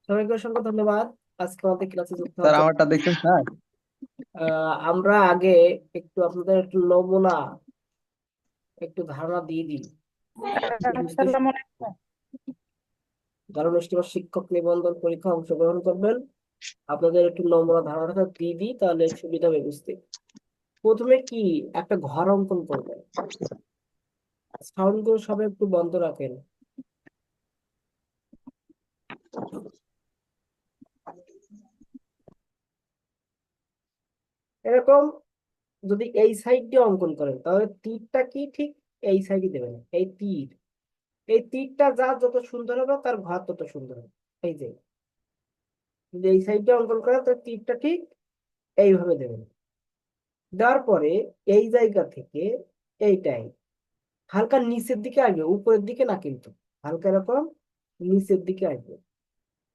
সবাইকে অসংখ্য ধন্যবাদ আজকে আমাদের ক্লাসে যুক্ত হওয়ার স্যার জন্য। আমারটা দেখছেন স্যার? আমরা আগে একটু আপনাদের একটু নমুনা একটু ধারণা দিয়ে দিই। আপনি বুঝতে আসসালামু আলাইকুম। কারণ এবার শিক্ষক নিবন্ধন পরীক্ষা অংশগ্রহণ করবেন, আপনাদের একটু নমুনা ধারণাটা দিয়ে দিই, তাহলে সুবিধা হবে বুঝতে। প্রথমে কি একটা ঘর অঙ্কন করবেন। সাউন্ড গুলো সবাই একটু বন্ধ রাখেন। এরকম যদি এই সাইড দিয়ে অঙ্কন করেন তাহলে তীরটা কি ঠিক এই সাইডে দেবেন। এই তীরটা যা যত সুন্দর হবে তার ঘর তত সুন্দর হবে। এই যে যদি এই সাইডটা অঙ্কন করেন তাহলে তীরটা ঠিক এইভাবে দেবেন। দেওয়ার পরে এই জায়গা থেকে এইটাই হালকা নিচের দিকে আসবে, উপরের দিকে না কিন্তু, হালকা এরকম নিচের দিকে আসবে।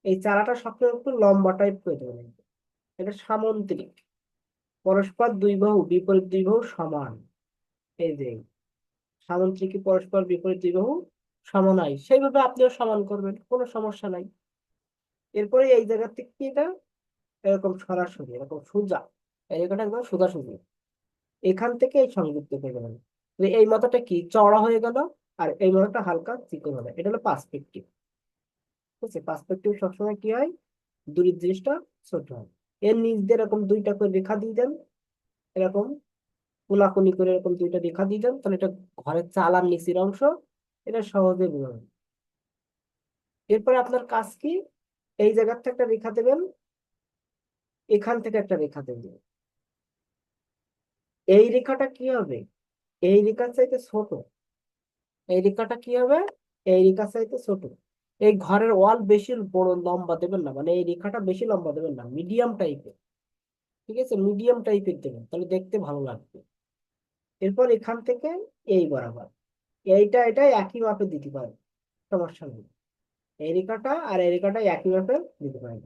এই চারাটা সবসময় একটু লম্বা টাইপ করে দেবেন। এটা সামন্ত্রিক, পরস্পর দুই বাহু বিপরীত দুই বাহু সমান। এই যে সামন্ত্রিক পরস্পর বিপরীত দুই বাহু সমান হয়, সেইভাবে আপনিও সমান করবেন, কোনো সমস্যা নাই। এরপরে এই জায়গা থেকে এটা এরকম সরাসরি এরকম সোজা, এই জায়গাটা একদম সোজাসুজি এখান থেকে এই সংযুক্ত করে গেলেন। এই মাথাটা কি চওড়া হয়ে গেল, আর এই মাথাটা হালকা চিকন হবে। এটা হলো পার্সপেক্টিভ। ঠিক আছে, পার্সপেক্টিভ সবসময় কি হয়, দূরের জিনিসটা ছোট হয়। এর নিচ দিয়ে এরকম দুইটা করে রেখা দিয়ে দেন, এরকম কোলাকুলি করে এরকম দুইটা রেখা দিয়ে দেন, তাহলে এটা ঘরের চালার নিচের অংশ, এটা সহজে বোঝা যাবে। এরপরে আপনার কাজ কি, এই জায়গার থেকে একটা রেখা দেবেন, এখান থেকে একটা রেখা দেবেন। এই রেখাটা কি হবে, এই রেখার চাইতে ছোট। এই রেখাটা কি হবে, এই রেখার চাইতে ছোট। এই ঘরের ওয়াল বেশি বড় লম্বা দেবেন না, মানে এই রেখাটা বেশি লম্বা দেবেন না, মিডিয়াম টাইপের। ঠিক আছে, মিডিয়াম টাইপের দেবেন, তাহলে দেখতে ভালো লাগবে। এরপর এখান থেকে এই বরাবর এটা একই মাপে দিতে পারেন, সমস্যা নেই। এই রেখাটা আর এই রেখাটা একই মাপে দিতে পারেন।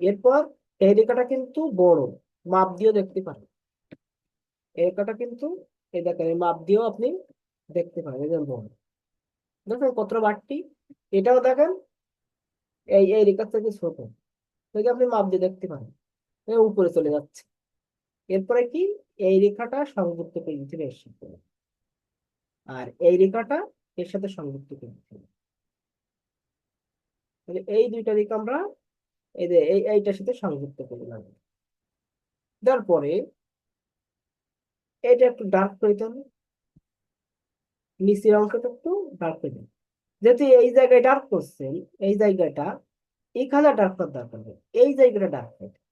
এরপর এই রেখাটা কিন্তু বড়, মাপ দিয়েও দেখতে পারেন। এই রেখাটা কিন্তু এই দেখেন এই মাপ দিয়েও আপনি দেখতে পারেন, এই যে বড়, দেখেন কতটা বাড়তি। এটাও দেখেন এই রেখার থেকে ছোট, থেকে আপনি মাপ দিয়ে দেখতে পারেন। উপরে চলে যাচ্ছে। এরপরে কি, এই রেখাটা সংযুক্ত করে দিতে হবে এর সাথে, আর এই রেখাটা এর সাথে সংযুক্ত করে দিতে হবে। তাহলে এই দুইটা রেখা আমরা এই যে এইটার সাথে সংযুক্ত করে দিলাম। দেওয়ার পরে এটা একটু ডার্ক করে দিতে হবে, নিচের অংশটা একটু ডার্ক করে দিন। যেহেতু এই জায়গায় ডার্ক করছেন, এই জায়গাটা এখানে ডার্ক করার দরকার নেই, এই জায়গাটা ডার্ক করে দিন।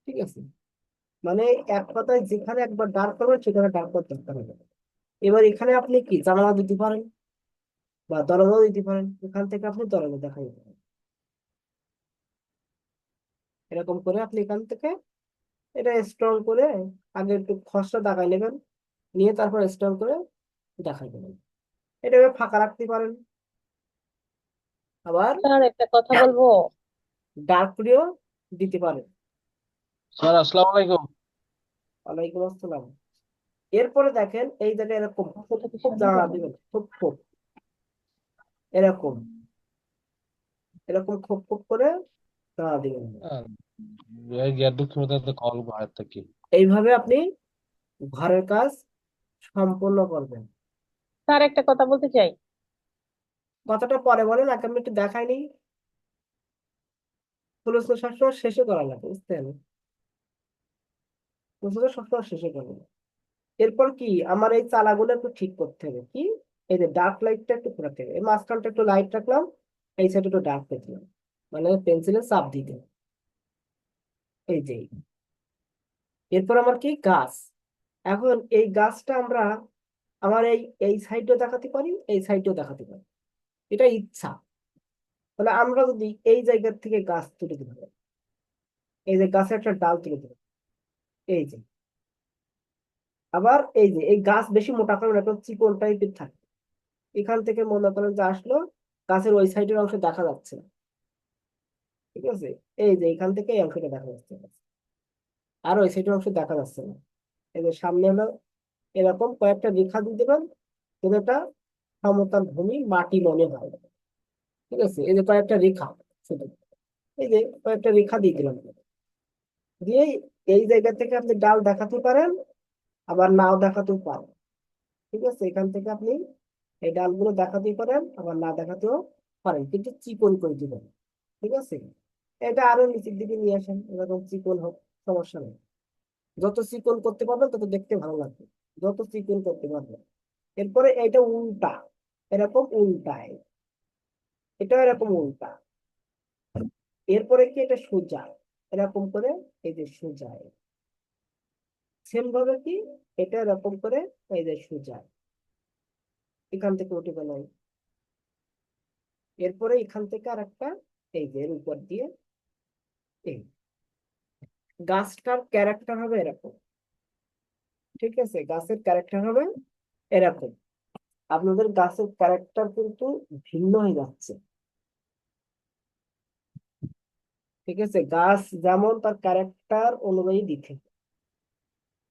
ঠিক আছে, মানে এক কথায় যেখানে একবার ডার্ক করবেন সেখানে ডার্ক করার দরকার হবে। এবার এখানে আপনি কি জানালা দিতে পারেন বা দরজাও দিতে পারেন, এখান থেকে আপনি দরজা দেখা দিতে পারেন। এরকম করে আপনি এখান থেকে এটা স্ট্রং করে আগে একটু খসড়া দাগাই নেবেন, নিয়ে তারপর স্ট্রং করে দেখাই দেবেন। এটা এভাবে ফাঁকা রাখতে পারেন, আবার স্যার একটা কথা বলবো। ডার্ক করেও দিতে পারেন। স্যার আসসালামু আলাইকুম। ওয়ালাইকুম আসসালাম। এরপরে দেখেন এই জায়গায় এরকম খুব কথা কি খুব শুনতে জানালা পাবেন? দিবেন, খুব খুব এরকম এরকম খুব খুব করে জানালা দিবেন। এইভাবে আপনি ঘরের কাজ সম্পূর্ণ করবেন। স্যার একটা কথা বলতে চাই। কথাটা পরে বলেন, আগে আমি একটু দেখাই নিই। প্রশ্ন সবসময় শেষে করা লাগে, বুঝছেন, প্রশ্নটা সবসময় শেষে করবেন। এরপর কি আমার এই চালাগুলো একটু ঠিক করতে হবে। কি, এই যে ডার্ক লাইটটা একটু ঘোরাতে হবে, এই মাঝখানটা একটু লাইট রাখলাম, এই সাইডে একটু ডার্ক করে দিলাম, মানে পেন্সিলের চাপ দিতে হবে। এই যে এরপর আমার কি গাছ, এখন এই গাছটা আমরা আমার এই এই সাইডেও দেখাতে পারি, এই সাইডেও দেখাতে পারি, এটা ইচ্ছা। তাহলে আমরা যদি এই জায়গার থেকে গাছ তুলে দিতে পারি, এই যে গাছের একটা ডাল তুলে দিলাম, এই যে আবার এই যে এই গাছ বেশি মোটা করে একটা চিকন টাইপের থাকে, এখান থেকে মনে করেন যে আসলো, গাছের ওই সাইডের অংশ দেখা যাচ্ছে না। ঠিক আছে, এই যে এখান থেকে এই অংশটা দেখা যাচ্ছে না, আর ওই সাইডের অংশ দেখা যাচ্ছে না। এই যে সামনে হলো এরকম কয়েকটা রেখা দিয়ে দেবেন, যেটা সমতল ভূমি মাটি মনে হয়। ঠিক আছে, এই যে কয়েকটা রেখা, শুধু এই যে কয়েকটা রেখা দিয়ে দিলাম, দিয়ে এই জায়গা থেকে আপনি ডাল দেখাতে পারেন, আবার নাও দেখাতেও পারেন। ঠিক আছে, এখান থেকে আপনি এই ডালগুলো দেখাতেই পারেন, আবার না দেখাতেও পারেন, কিন্তু চিকন করে দিবেন। ঠিক আছে, এটা আরো নিচের দিকে নিয়ে আসেন, এরকম চিকন হোক, সমস্যা নেই। যত চিকন করতে পারবেন তত দেখতে ভালো লাগবে, যত চিকন করতে পারবেন। এরপরে এটা উল্টা, এরকম উল্টায়, এটা এরকম উল্টা। এরপরে কি এটা সোজা, এরকম করে, এই যে সোজা, সেম ভাবে কি এটা এরকম করে, এই যে সোজা, এখান থেকে উঠে গেল। এরপরে এখান থেকে আর একটা, এই যে এর উপর দিয়ে, এই গাছটার ক্যারেক্টার হবে এরকম। ঠিক আছে, গাছের ক্যারেক্টার হবে এরকম। আপনাদের গাছের ক্যারেক্টার কিন্তু ভিন্ন হয়ে যাচ্ছে। ঠিক আছে, গাছ যেমন তার ক্যারেক্টার অনুযায়ী দিতে হবে।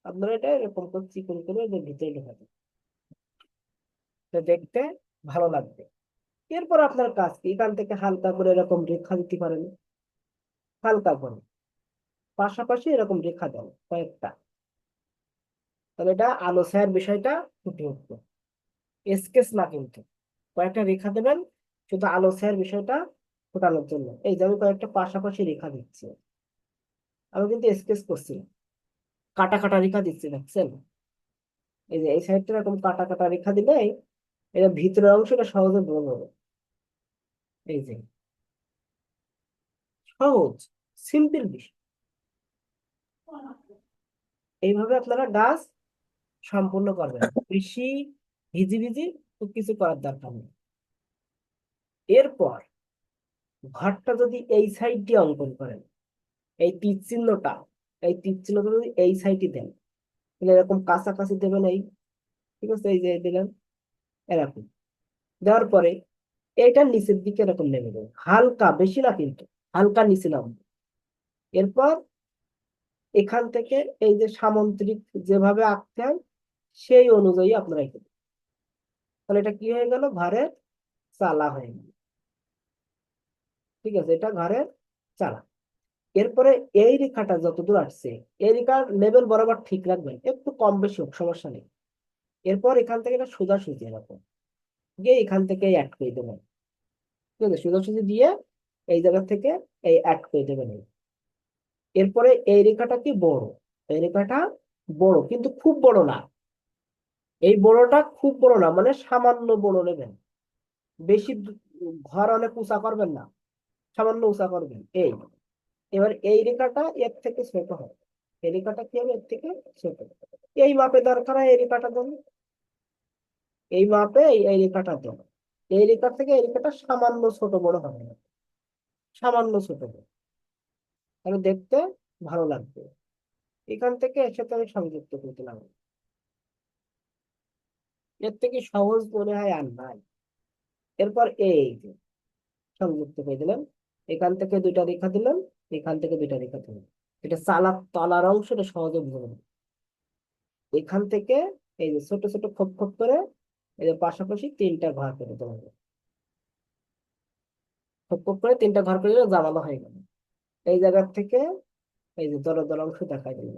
আপনারা এটা এরকম করে চিকন করে এদের ভিতরে ঢোকাতে, তো দেখতে ভালো লাগবে। এরপর আপনার কাজ কি, এখান থেকে হালকা করে এরকম রেখা দিতে পারেন, হালকা করে পাশাপাশি এরকম রেখা দেন কয়েকটা, তাহলে এটা আলো ছায়ার বিষয়টা ফুটে উঠবে। স্কেচ না কিন্তু, কয়েকটা রেখা দেবেন শুধু আলো ছায়ার বিষয়টা ফোটানোর জন্য। এই যে আমি কয়েকটা পাশাপাশি রেখা দিচ্ছি, আমি কিন্তু স্কেচ করছি না, কাটা কাটা রেখা দিচ্ছি, দেখছেন? এই যে এই সাইডটা এরকম কাটা কাটা রেখা দিলে এটা ভিতরের অংশটা সহজে বোঝা যাবে। এই যে সহজ, সিম্পল বিষয়। এইভাবে আপনারা গাছ সম্পূর্ণ করবেন, বেশি ভিজি তো কিছু করার দরকার নেই। এরপর ঘরটা যদি এই সাইড দিয়ে অঙ্কন করেন, এই তীর চিহ্নটা, এই তীর চিহ্নটা যদি এই সাইডে দেন, তাহলে এরকম কাছাকাছি দেবেন, এই, ঠিক আছে, এই যে দিলেন এরকম। দেওয়ার পরে এইটার নিচের দিকে এরকম নেমে দেবেন, হালকা, বেশি না কিন্তু, হালকা নিচে নামবে। এরপর এখান থেকে এই যে সামুদ্রিক যেভাবে আঁকতে হয় সেই অনুযায়ী আপনারা এঁকে দেবেন। তাহলে এটা কি হয়ে গেল, ঘরের চালা হয়ে গেল। ঠিক আছে, এটা ঘরের চালা। এরপরে এই রেখাটা যতদূর আসছে, এই রেখার লেভেল বরাবর ঠিক রাখবেন, একটু কম বেশি হোক, সমস্যা নেই। এরপর এখান থেকে এটা সোজাসুজি এরকম গিয়ে এখান থেকে অ্যাড করে দেবেন। ঠিক আছে, সোজাসুজি দিয়ে এই জায়গা থেকে এই অ্যাড করে দেবেন। এরপরে এই রেখাটা কি বড়, এই রেখাটা বড় কিন্তু খুব বড় না, এই বড়টা খুব বড় না, মানে সামান্য বড় নেবেন, বেশি ঘর অনেক উঁচা করবেন না, সামান্য উঁচা করবেন। এই এবার এই রেখাটা এর থেকে ছোট হবে, এই রেখাটা কি হবে, এর থেকে ছোট। এই মাপে দরকার হয় এই রেখাটা দেন, এই মাপে এই রেখাটা দেন। এই রেখার থেকে এই রেখাটা সামান্য ছোট বড় হবে না, সামান্য ছোট বড়, তাহলে দেখতে ভালো লাগবে। এখান থেকে এর সাথে আমি সংযুক্ত করতে লাগবো, এর থেকে সহজ মনে হয় আর নাই। এরপর এই যে সংযুক্ত করে দিলাম, এখান থেকে দুইটা রেখা দিলাম, এখান থেকে দুইটা রেখা দিলাম। এটা চালার তলার অংশটা সহজে বুঝে যাবে। এখান থেকে এই যে ছোট ছোট খোপ খোপ করে এই যে পাশাপাশি তিনটা ঘর করে দেওয়া হবে, খোপ খোপ করে তিনটা ঘর করে দিলে জানালা হয়ে গেল। এই জায়গা থেকে এই যে দল দল অংশ দেখাই দিল।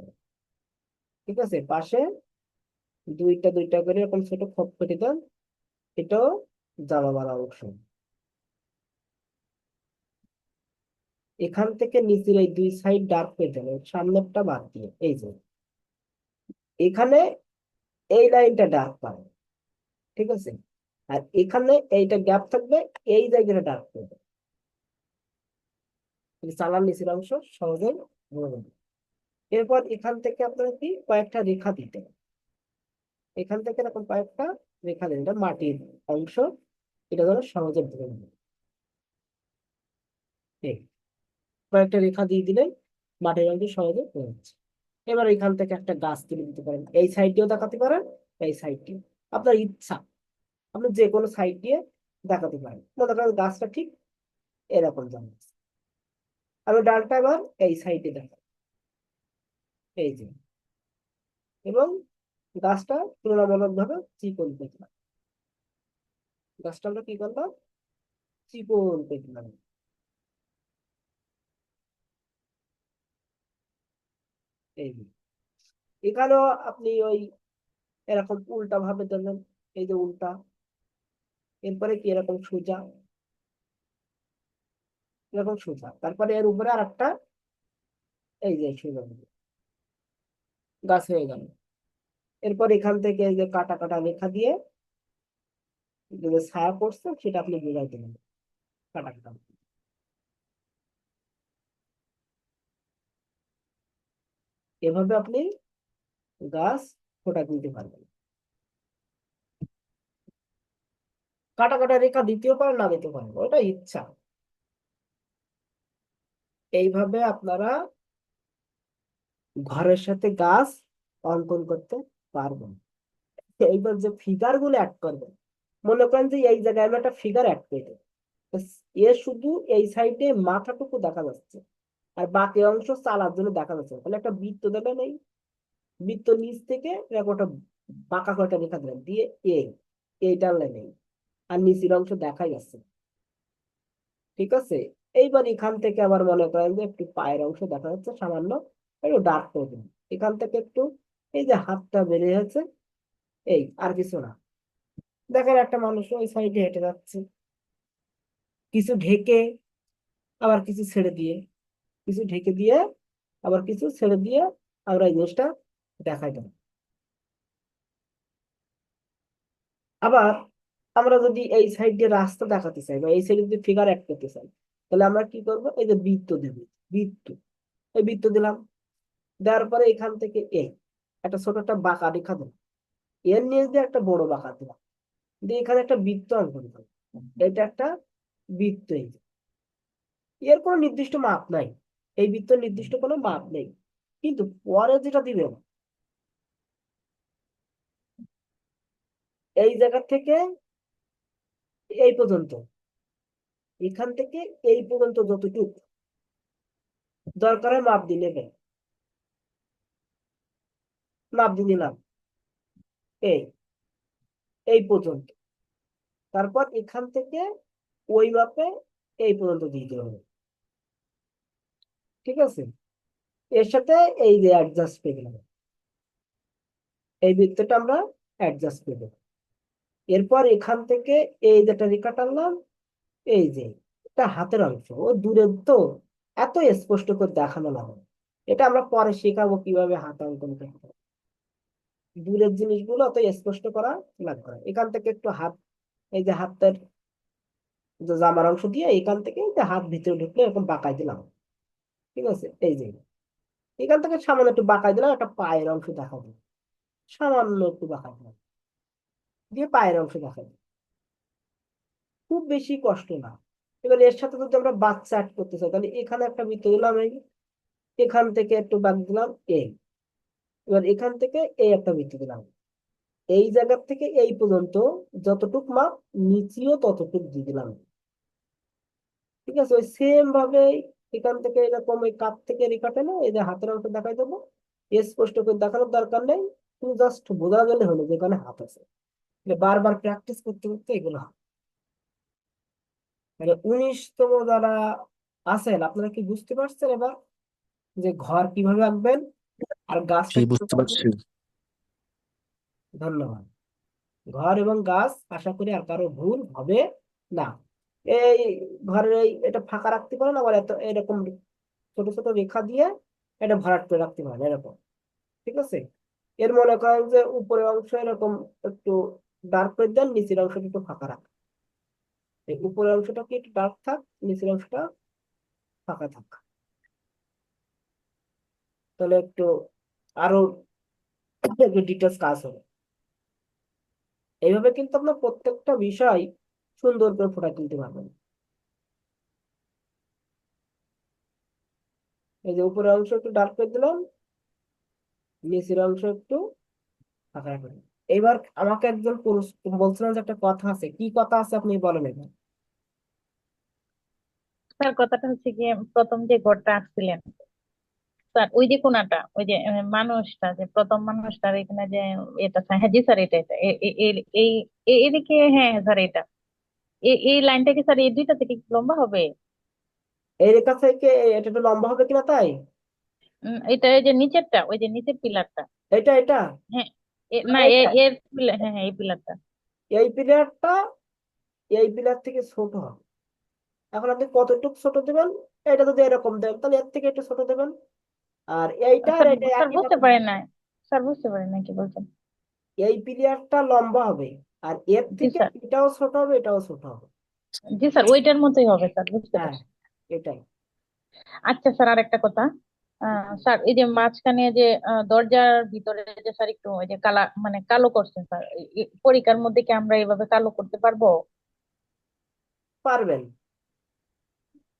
ঠিক আছে, পাশে দুইটা দুইটা করে এরকম ছোট খোপ কেটে দেন, এটাও জানালার অংশ। এখান থেকে নিচের এই দুই সাইড ডার্ক করে দেন, সামনেরটা বাদ দিয়ে, এই যে এখানে এই লাইনটা ডার্ক পাবে। ঠিক আছে, আর এখানে এইটা গ্যাপ থাকবে, এই জায়গাটা ডার্ক করবে, চালার নিচের অংশ সহজে বোঝা যাবে। এরপর এখান থেকে আপনারা কি কয়েকটা রেখা দিতে হবে। এখান থেকে এরকম কয়েকটা রেখা দেন, এটা মাটির অংশ, এটা ধরো সহজে বোঝা যাবে। এই কয়েকটা রেখা দিয়ে দিলে মাটির অংশ সহজে বোঝা যাচ্ছে। এবার এখান থেকে একটা গাছ তুলে দিতে পারেন, এই সাইড দিয়েও দেখাতে পারেন, এই সাইড দিয়ে, আপনার ইচ্ছা, আপনি যে কোনো সাইড দিয়ে দেখাতে পারেন। মনে করেন গাছটা ঠিক এরকম জানা, আমি ডালটা এবার এই সাইডে দেখাই, এই যে, এবং গাছটা তুলনামূলক ভাবে চিকন দেখলাম। গাছটা আমরা কি করলাম, চিকন করে দিলাম। এই যে। এখানেও আপনি ওই এরকম উল্টা ভাবে দিলেন, এই যে উল্টা, এরপরে কি এরকম সোজা, এরকম সোজা, তারপরে এর উপরে আর একটা, এই যে সোজা গাছ হয়ে গেল। এরপর এখান থেকে এই যে কাটা কাটা রেখা দিয়ে যে ছায়া করছে সেটা আপনি বোঝাই দিলেন, কাটা কাটা। এভাবে আপনি গাছ ফোটা তুলতে পারবেন। কাটা কাটা রেখা দিতেও পারেন, না দিতে পারেন, ওটা ইচ্ছা। এইভাবে আপনারা ঘরের সাথে গাছ অঙ্কন করতে পারবেন। এইবার যে ফিগার গুলো অ্যাড করবেন, মনে করেন যে এই জায়গায় আমি একটা ফিগার অ্যাড করে দেব। এ শুধু এই সাইডে মাথাটুকু দেখা যাচ্ছে, আর বাকি অংশ চালার জন্য দেখা যাচ্ছে না। তাহলে একটা বৃত্ত দেবেন, এই বৃত্ত নিচ থেকে এরকম একটা বাঁকা কয়টা রেখা দিলেন, দিয়ে এই এইটার লাইনে আর নিচের অংশ দেখাই যাচ্ছে, ঠিক আছে। এইবার এখান থেকে আবার মনে করেন যে একটু পায়ের অংশ দেখা যাচ্ছে সামান্য, একটু ডার্ক করে দিন। এখান থেকে একটু এই যে হাতটা বেরিয়ে যাচ্ছে, এই আর কিছু না। দেখেন একটা মানুষ ওই সাইডে হেঁটে যাচ্ছে, কিছু ঢেকে আবার কিছু ছেড়ে দিয়ে, কিছু ঢেকে দিয়ে আবার কিছু ছেড়ে দিয়ে আমরা এই জিনিসটা দেখাই দেব। আবার আমরা যদি এই সাইড দিয়ে রাস্তা দেখাতে চাই বা এই সাইডে যদি ফিগার অ্যাড করতে চাই, তাহলে আমরা কি করব, এই যে বৃত্ত দেব, বৃত্ত, এই বৃত্ত দিলাম। দেওয়ার পরে এখান থেকে এই একটা ছোট একটা বাঁকা রেখা দিলাম, এর নিচ দিয়ে একটা বড় বাঁকা দিলাম, দিয়ে এখানে একটা বৃত্ত অঙ্কন করলাম। এটা একটা বৃত্ত। এই যে এর কোনো নির্দিষ্ট মাপ নাই, এই বৃত্তের নির্দিষ্ট কোনো মাপ নেই, কিন্তু পরে যেটা দিবেন, এই জায়গা থেকে এই পর্যন্ত, এখান থেকে এই পর্যন্ত যতটুকু দরকার হয় মাপ দিয়ে নেবেন, মাপ দিয়ে নিলাম, এই এই পর্যন্ত। তারপর এখান থেকে ওই মাপে এই পর্যন্ত দিতে হবে, ঠিক আছে। এর সাথে এই যে অ্যাডজাস্ট করে দিলাম, এই বৃত্তটা আমরা অ্যাডজাস্ট করে দেবো। এরপর এখান থেকে এই যেটা রেখা টানলাম, এই যে এটা হাতের অংশ, ও দূরের তো, এত স্পষ্ট করে দেখানো না হয়। এটা আমরা পরে শেখাবো কিভাবে হাত অঙ্কন করতে হয়। দূরের জিনিসগুলো অত স্পষ্ট করা লাগবে না। এখান থেকে একটু হাত, এই যে হাতের যে জামার অংশ দিয়ে এখান থেকে এই যে হাত ভিতরে ঢুকলে এরকম বাঁকাই দিলাম, ঠিক আছে। এই যে এখান থেকে সামান্য একটু বাঁকাই দিলাম, একটা পায়ের অংশ দেখা দিলাম, সামান্য একটু বাঁকাই দিলাম, দিয়ে পায়ের অংশ দেখা দিলাম। খুব বেশি কষ্ট না। এবার এর সাথে যদি আমরা বাচ্চা অ্যাড করতে চাই, তাহলে এখানে একটা বৃত্ত দিলাম, এই এখান থেকে একটু বাঁক দিলাম, এই এবার এখান থেকে এই একটা বৃত্ত দিলাম, এই জায়গা থেকে এই পর্যন্ত যতটুক মাপ, নিচেও ততটুক দিয়ে দিলাম, ঠিক আছে। ওই সেম ভাবে এখান থেকে এরকম ওই কাপ থেকে রেখা টেনে এই যে হাতের অংশ দেখাই দেবো। স্পষ্ট করে দেখানোর দরকার নেই, তুমি জাস্ট বোঝা গেলে হলো যেখানে হাত আছে। এটা বারবার প্র্যাকটিস করতে করতে এগুলো হয়। মানে 19তম যারা আছেন, আপনারা কি বুঝতে পারছেন এবার যে ঘর কিভাবে আঁকবেন আর গাছটা জি, বুঝতে কিভাবে আঁকবেন? পারছি। ধন্যবাদ। ঘর এবং গাছ আশা করি আর কারো ভুল হবে না। এই ঘরের এটা ফাঁকা রাখতে পারেন, আবার এত এরকম ছোট ছোট রেখা দিয়ে এটা ভরাট করে রাখতে পারেন, এরকম, ঠিক আছে। এর মনে করেন যে উপরের অংশ এরকম একটু ডার্ক করে দেন, নিচের অংশটা একটু ফাঁকা রাখ, এই উপরের অংশটা কি একটু ডার্ক থাক, নিচের অংশটা ফাঁকা থাক, তাহলে একটু আরো একটু ডিটেলস কাজ হবে। এইভাবে কিন্তু আপনার প্রত্যেকটা বিষয় সুন্দর করে ফুটিয়ে তুলতে পারবেন। এই যে উপরের অংশ একটু ডার্ক করে দিলাম, নিচের অংশ একটু ফাঁকা রাখলাম। এবার আমাকে একজন পুরুষ বলছিলেন যে একটা কথা আছে, কি কথা আছে আপনি বলেন এবার। স্যার কথাটা হচ্ছে গিয়ে প্রথম যে ঘরটা আঁকছিলেন স্যার, ওই যে কোনাটা, ওই যে মানুষটা, যে প্রথম মানুষটার এখানে যে এটা, স্যার হ্যাঁ জি স্যার, এটা এটা এ- এ- এ- এই এদিকে, হ্যাঁ হ্যাঁ, স্যার এটা, এই লাইনটা কি স্যার এই দুইটা থেকে একটু লম্বা হবে? এই রেখা থেকে এটা একটু লম্বা হবে কিনা তাই? এটা ওই যে নিচেরটা, ওই যে নিচের পিলারটা। এটা হ্যাঁ। না না, এটা, এর পিলার, হ্যাঁ হ্যাঁ এই পিলারটা। এই প্লেয়ারটা এই প্লেয়ার থেকে ছোট হবে। এখন আপনি কতটুকু ছোট দেবেন? এটা যদি এরকম দেন তাহলে এর থেকে একটু ছোট দেবেন। আর এইটা আর স্যার এটা স্যার একই বুঝতে ভাবে পারি দেবেন। না, স্যার বুঝতে পারি না কি বলছেন। এই প্লেয়ারটা লম্বা হবে, আর এর জি থেকে স্যার। এটাও ছোট হবে, এটাও ছোট হবে। জি স্যার, ওইটার মতোই হবে স্যার, বুঝতে হ্যাঁ, পারছি। এটাই। আচ্ছা স্যার, আর একটা কথা। স্যার এই যে মাঝখানে যে দরজার ভিতরে যে স্যার একটু ওই যে কালা মানে কালো করছেন স্যার, পরীক্ষার মধ্যে কি আমরা এইভাবে কালো করতে পারবো? পারবেন।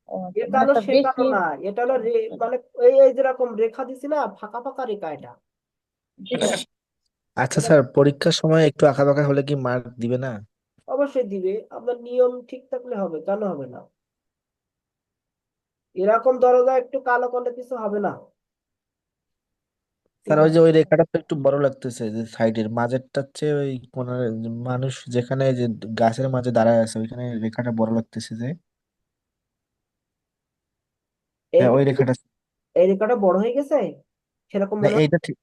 ও এ আচ্ছা, মানে কালো স্যার সে কালো বেশি। না, এটা হলো মানে এই যেরকম রেখা দিছি না, ফাঁকা ফাঁকা রেখা এটা। জি স্যার। আচ্ছা এটা স্যার, পরীক্ষার সময় একটু আঁকাবাঁকা হলে কি মার্ক দিবে না? অবশ্যই দিবে, আপনার নিয়ম ঠিক থাকলে হবে, কেন হবে না? এরকম দরজা একটু কালো করলে কিছু হবে না, স্যার ঠিক ওই যে আছে। ওই রেখাটা তো একটু বড় লাগতেছে, যে সাইডের মাঝেরটার চেয়ে ওই কোনার যে মানুষ যেখানে যে গাছের মাঝে দাঁড়ায় আছে ওইখানে রেখাটা বড় লাগতেছে যে। এই হ্যাঁ ওই রেখাটা। এই রেখাটা বড় হয়ে গেছে সেরকম না মনে হয়। এইটা ঠিক,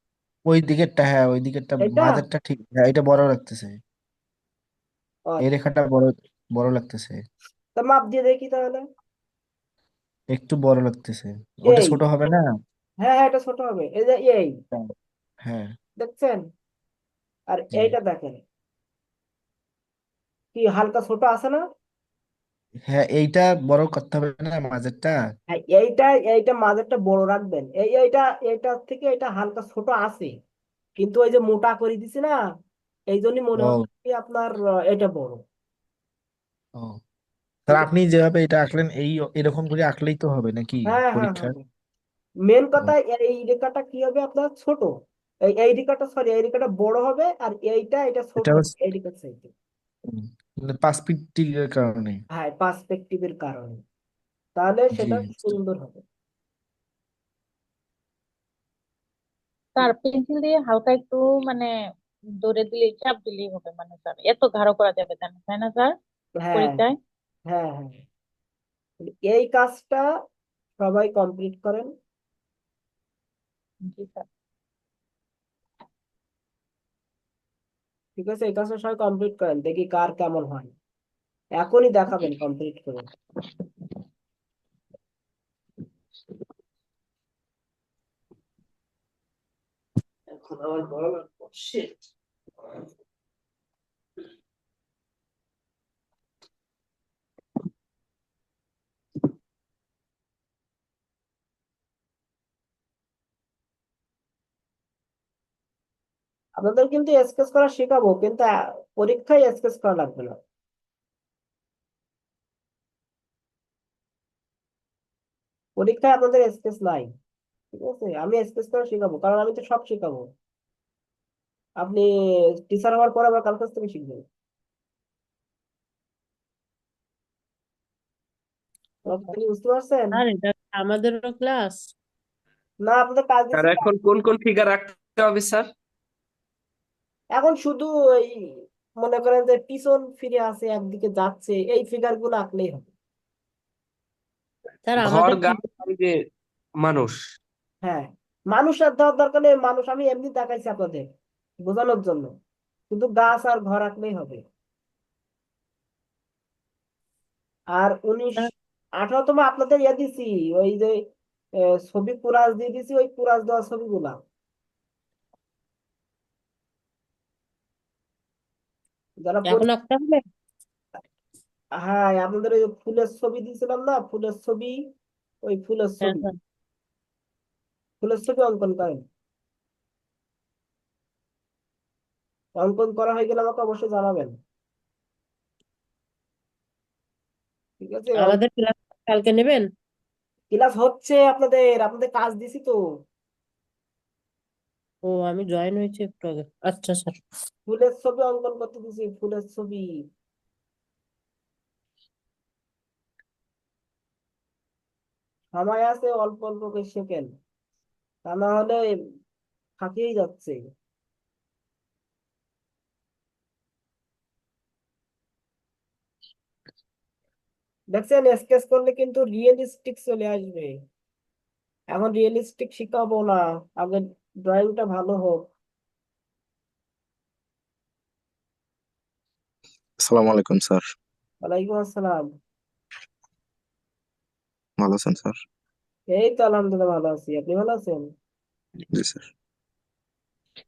ওই দিকেরটা, হ্যাঁ ওই দিকেরটা এটা মাঝেরটা ঠিক, হ্যাঁ এটা বড় লাগতেছে। এই আচ্ছা, রেখাটা বড় বড় লাগতেছে, তা মাপ দিয়ে দেখি তাহলে। একটু বড় লাগতেছে। ওটা এই, ছোট হবে না? হ্যাঁ হ্যাঁ, এটা ছোট হবে, এই যে এই, হ্যাঁ। দেখছেন? আর জি। এইটা দেখেন, কি হালকা ছোট আছে না? হ্যাঁ এইটা বড় করতে হবে না মাঝেরটা? হ্যাঁ, এইটা এইটা মাঝেরটা বড় রাখবেন, এইটা এইটার থেকে এটা হালকা ছোট আছে, কিন্তু ওই যে মোটা করে দিছি না, এই জন্যই মনে ও। হচ্ছে কি আপনার এটা বড়। ও স্যার, ঠিক আছে। আপনি যেভাবে এটা আঁকলেন এই এরকম করে আঁকলেই তো হবে নাকি হ্যাঁ হ্যাঁ হ্যাঁ পরীক্ষায়? হ্যাঁ। মেন ও, কথা, এই রেখাটা কি হবে আপনার ছোট, এই রেখাটা, সরি, এই রেখাটা বড় হবে, আর এইটা এটা ছোট এটা হবে হচ্ছে এই রেখার সাইডে। মানে পার্সপেক্টিভের কারণে। হ্যাঁ, পার্সপেক্টিভের কারণে, তাহলে জি। সেটা সুন্দর হবে। স্যার পেন্সিল দিয়ে হালকা একটু মানে দৌড়ে দিলে, চাপ দিলেই হবে মানে স্যার, এত গাঢ় করা যাবে না, তাই না স্যার হ্যাঁ পরীক্ষায়? হ্যাঁ হ্যাঁ, এই কাজটা সবাই কমপ্লিট করেন। জি স্যার। ঠিক আছে, এই কাজটা সবাই কমপ্লিট করেন, দেখি কার কেমন হয়। এখনই দেখাবেন কমপ্লিট করে। এখন আমার বড় লাগবে। Shit. আপনাদের কিন্তু স্কেচ করা শেখাবো, কিন্তু পরীক্ষায় স্কেচ করা লাগবে না। পরীক্ষায় আপনাদের স্কেচ নাই, ঠিক আছে? আমি স্কেচ করা শেখাবো, কারণ আমি তো সব শেখাবো। আপনি টিচার হওয়ার পর আবার কার কাছ থেকে শিখবেন? আপনি কি বুঝতে পারছেন? আর এটা আমাদেরও ক্লাস। না, আপনাদের কাজ স্যার দিচ্ছি। এখন কোন কোন ফিগার রাখতে হবে স্যার? এখন শুধু এই মনে করেন যে পিছন ফিরে আছে, একদিকে যাচ্ছে, এই ফিগার গুলো আঁকলেই হবে। স্যার ঘর আমাদের গাছ আর এই যে মানুষ। হ্যাঁ, মানুষ আর দেওয়ার দরকার নেই, মানুষ আমি এমনি দেখাইছি আপনাদের বোঝানোর জন্য, শুধু গাছ আর ঘর আঁকলেই হবে। আর 18তম আপনাদের ইয়ে দিছি, ওই যে ছবি কুরাজ দিয়ে দিছি, ওই কুরাজ দেওয়া ছবিগুলা, যারা এখন আঁকতে হবে। হ্যাঁ, আপনাদের ওই ফুলের ছবি দিয়েছিলাম না, ফুলের ছবি, ওই ফুলের হ্যাঁ ছবি, স্যার। ফুলের ছবি অঙ্কন করেন। অঙ্কন করা হয়ে গেলে আমাকে অবশ্যই জানাবেন, ঠিক আছে? আমাদের ক্লাস কালকে নেবেন? ক্লাস হচ্ছে আপনাদের, আপনাদের কাজ দিছি তো। ও আমি জয়েন হয়েছি একটু আগে। আচ্ছা স্যার। ফুলের ছবি অঙ্কন করতে দিছি, ফুলের ছবি। সময় আছে অল্প অল্প করে শেখেন, তা না হলে ফাঁকিয়েই যাচ্ছে। দেখছেন, স্কেচ করলে কিন্তু রিয়েলিস্টিক চলে আসবে। এখন রিয়েলিস্টিক শিখাবো না, আগে ড্রয়িংটা ভালো হোক। আসসালামু আলাইকুম স্যার। ওয়ালাইকুম আসসালাম। ভালো আছেন স্যার? এই তো আলহামদুলিল্লাহ ভালো আছি, আপনি ভালো আছেন? জি স্যার।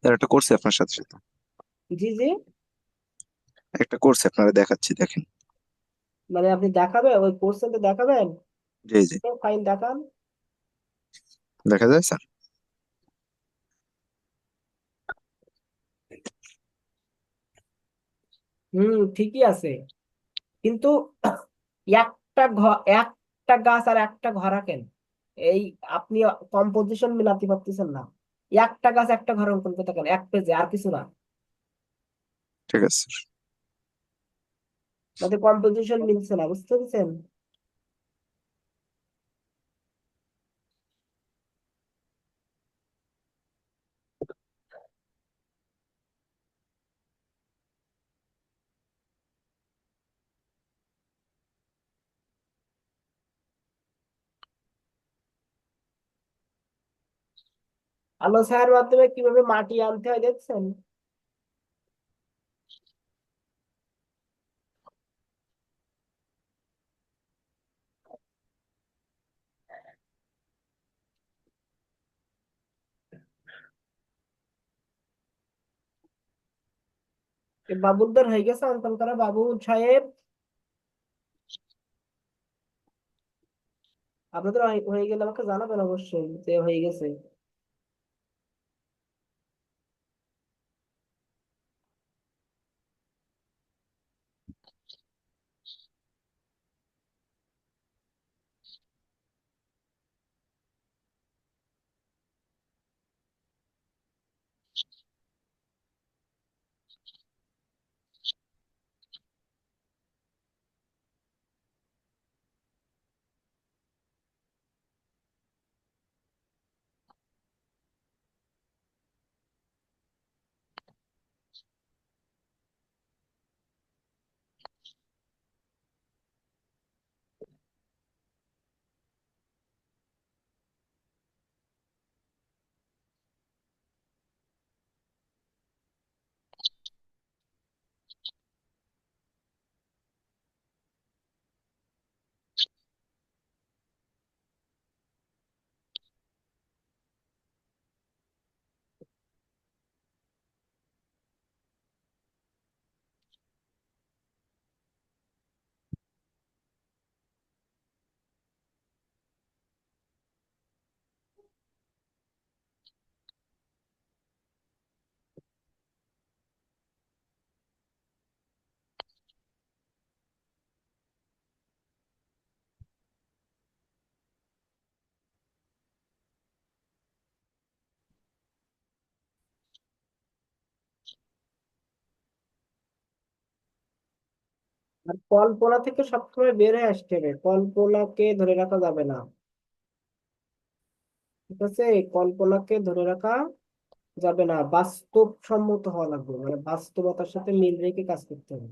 স্যার একটা করছি আপনার সাথে সাথে, জি জি। একটা করছি আপনারা দেখাচ্ছি দেখেন। মানে আপনি দেখাবেন, ওই কোর্সেন্টে দেখাবেন? জি জি, ফাইন, দেখান। দেখা যায় স্যার। ঠিকই আছে, কিন্তু একটা গাছ আর একটা ঘর আঁকেন। এই আপনি কম্পোজিশন মিলাতে পারতেছেন না। একটা গাছ একটা ঘর অঙ্কন করতে থাকেন এক পেজে, আর কিছু না। ঠিক আছে স্যার। তাতে কম্পোজিশন মিলছে না, বুঝতে পেরেছেন? আলো ছায়ার মাধ্যমে কিভাবে মাটি আনতে হয় দেখছেন? বাবুলদার হয়ে গেছে অঙ্কন করা, বাবুল সাহেব? আপনাদের হয়ে গেলে আমাকে জানাবেন অবশ্যই যে হয়ে গেছে। আর কল্পনা থেকে সবসময় বের হয়ে আসতে হবে, কল্পনাকে ধরে রাখা যাবে না। ঠিক আছে, কল্পনাকে ধরে রাখা যাবে না, বাস্তবসম্মত হওয়া লাগবে, মানে বাস্তবতার সাথে মিল রেখে কাজ করতে হবে।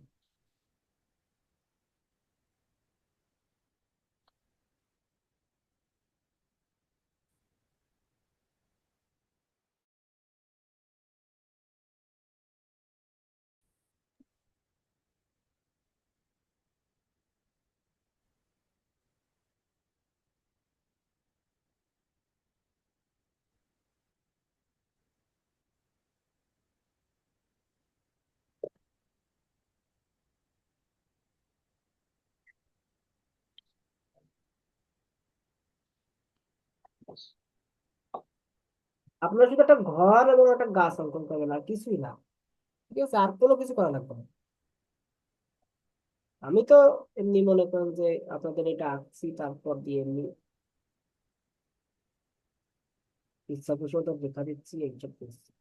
আপনার শুধু একটা ঘর এবং একটা গাছ অঙ্কন করবেন, আর কিছুই না। ঠিক আছে, আর কোনো কিছু করা লাগবে না। আমি তো এমনি মনে করেন যে আপনাদের এটা আঁকছি, তারপর দিয়ে এমনি ইচ্ছা খুশি মতো দেখা দিচ্ছি, এইসব করছি।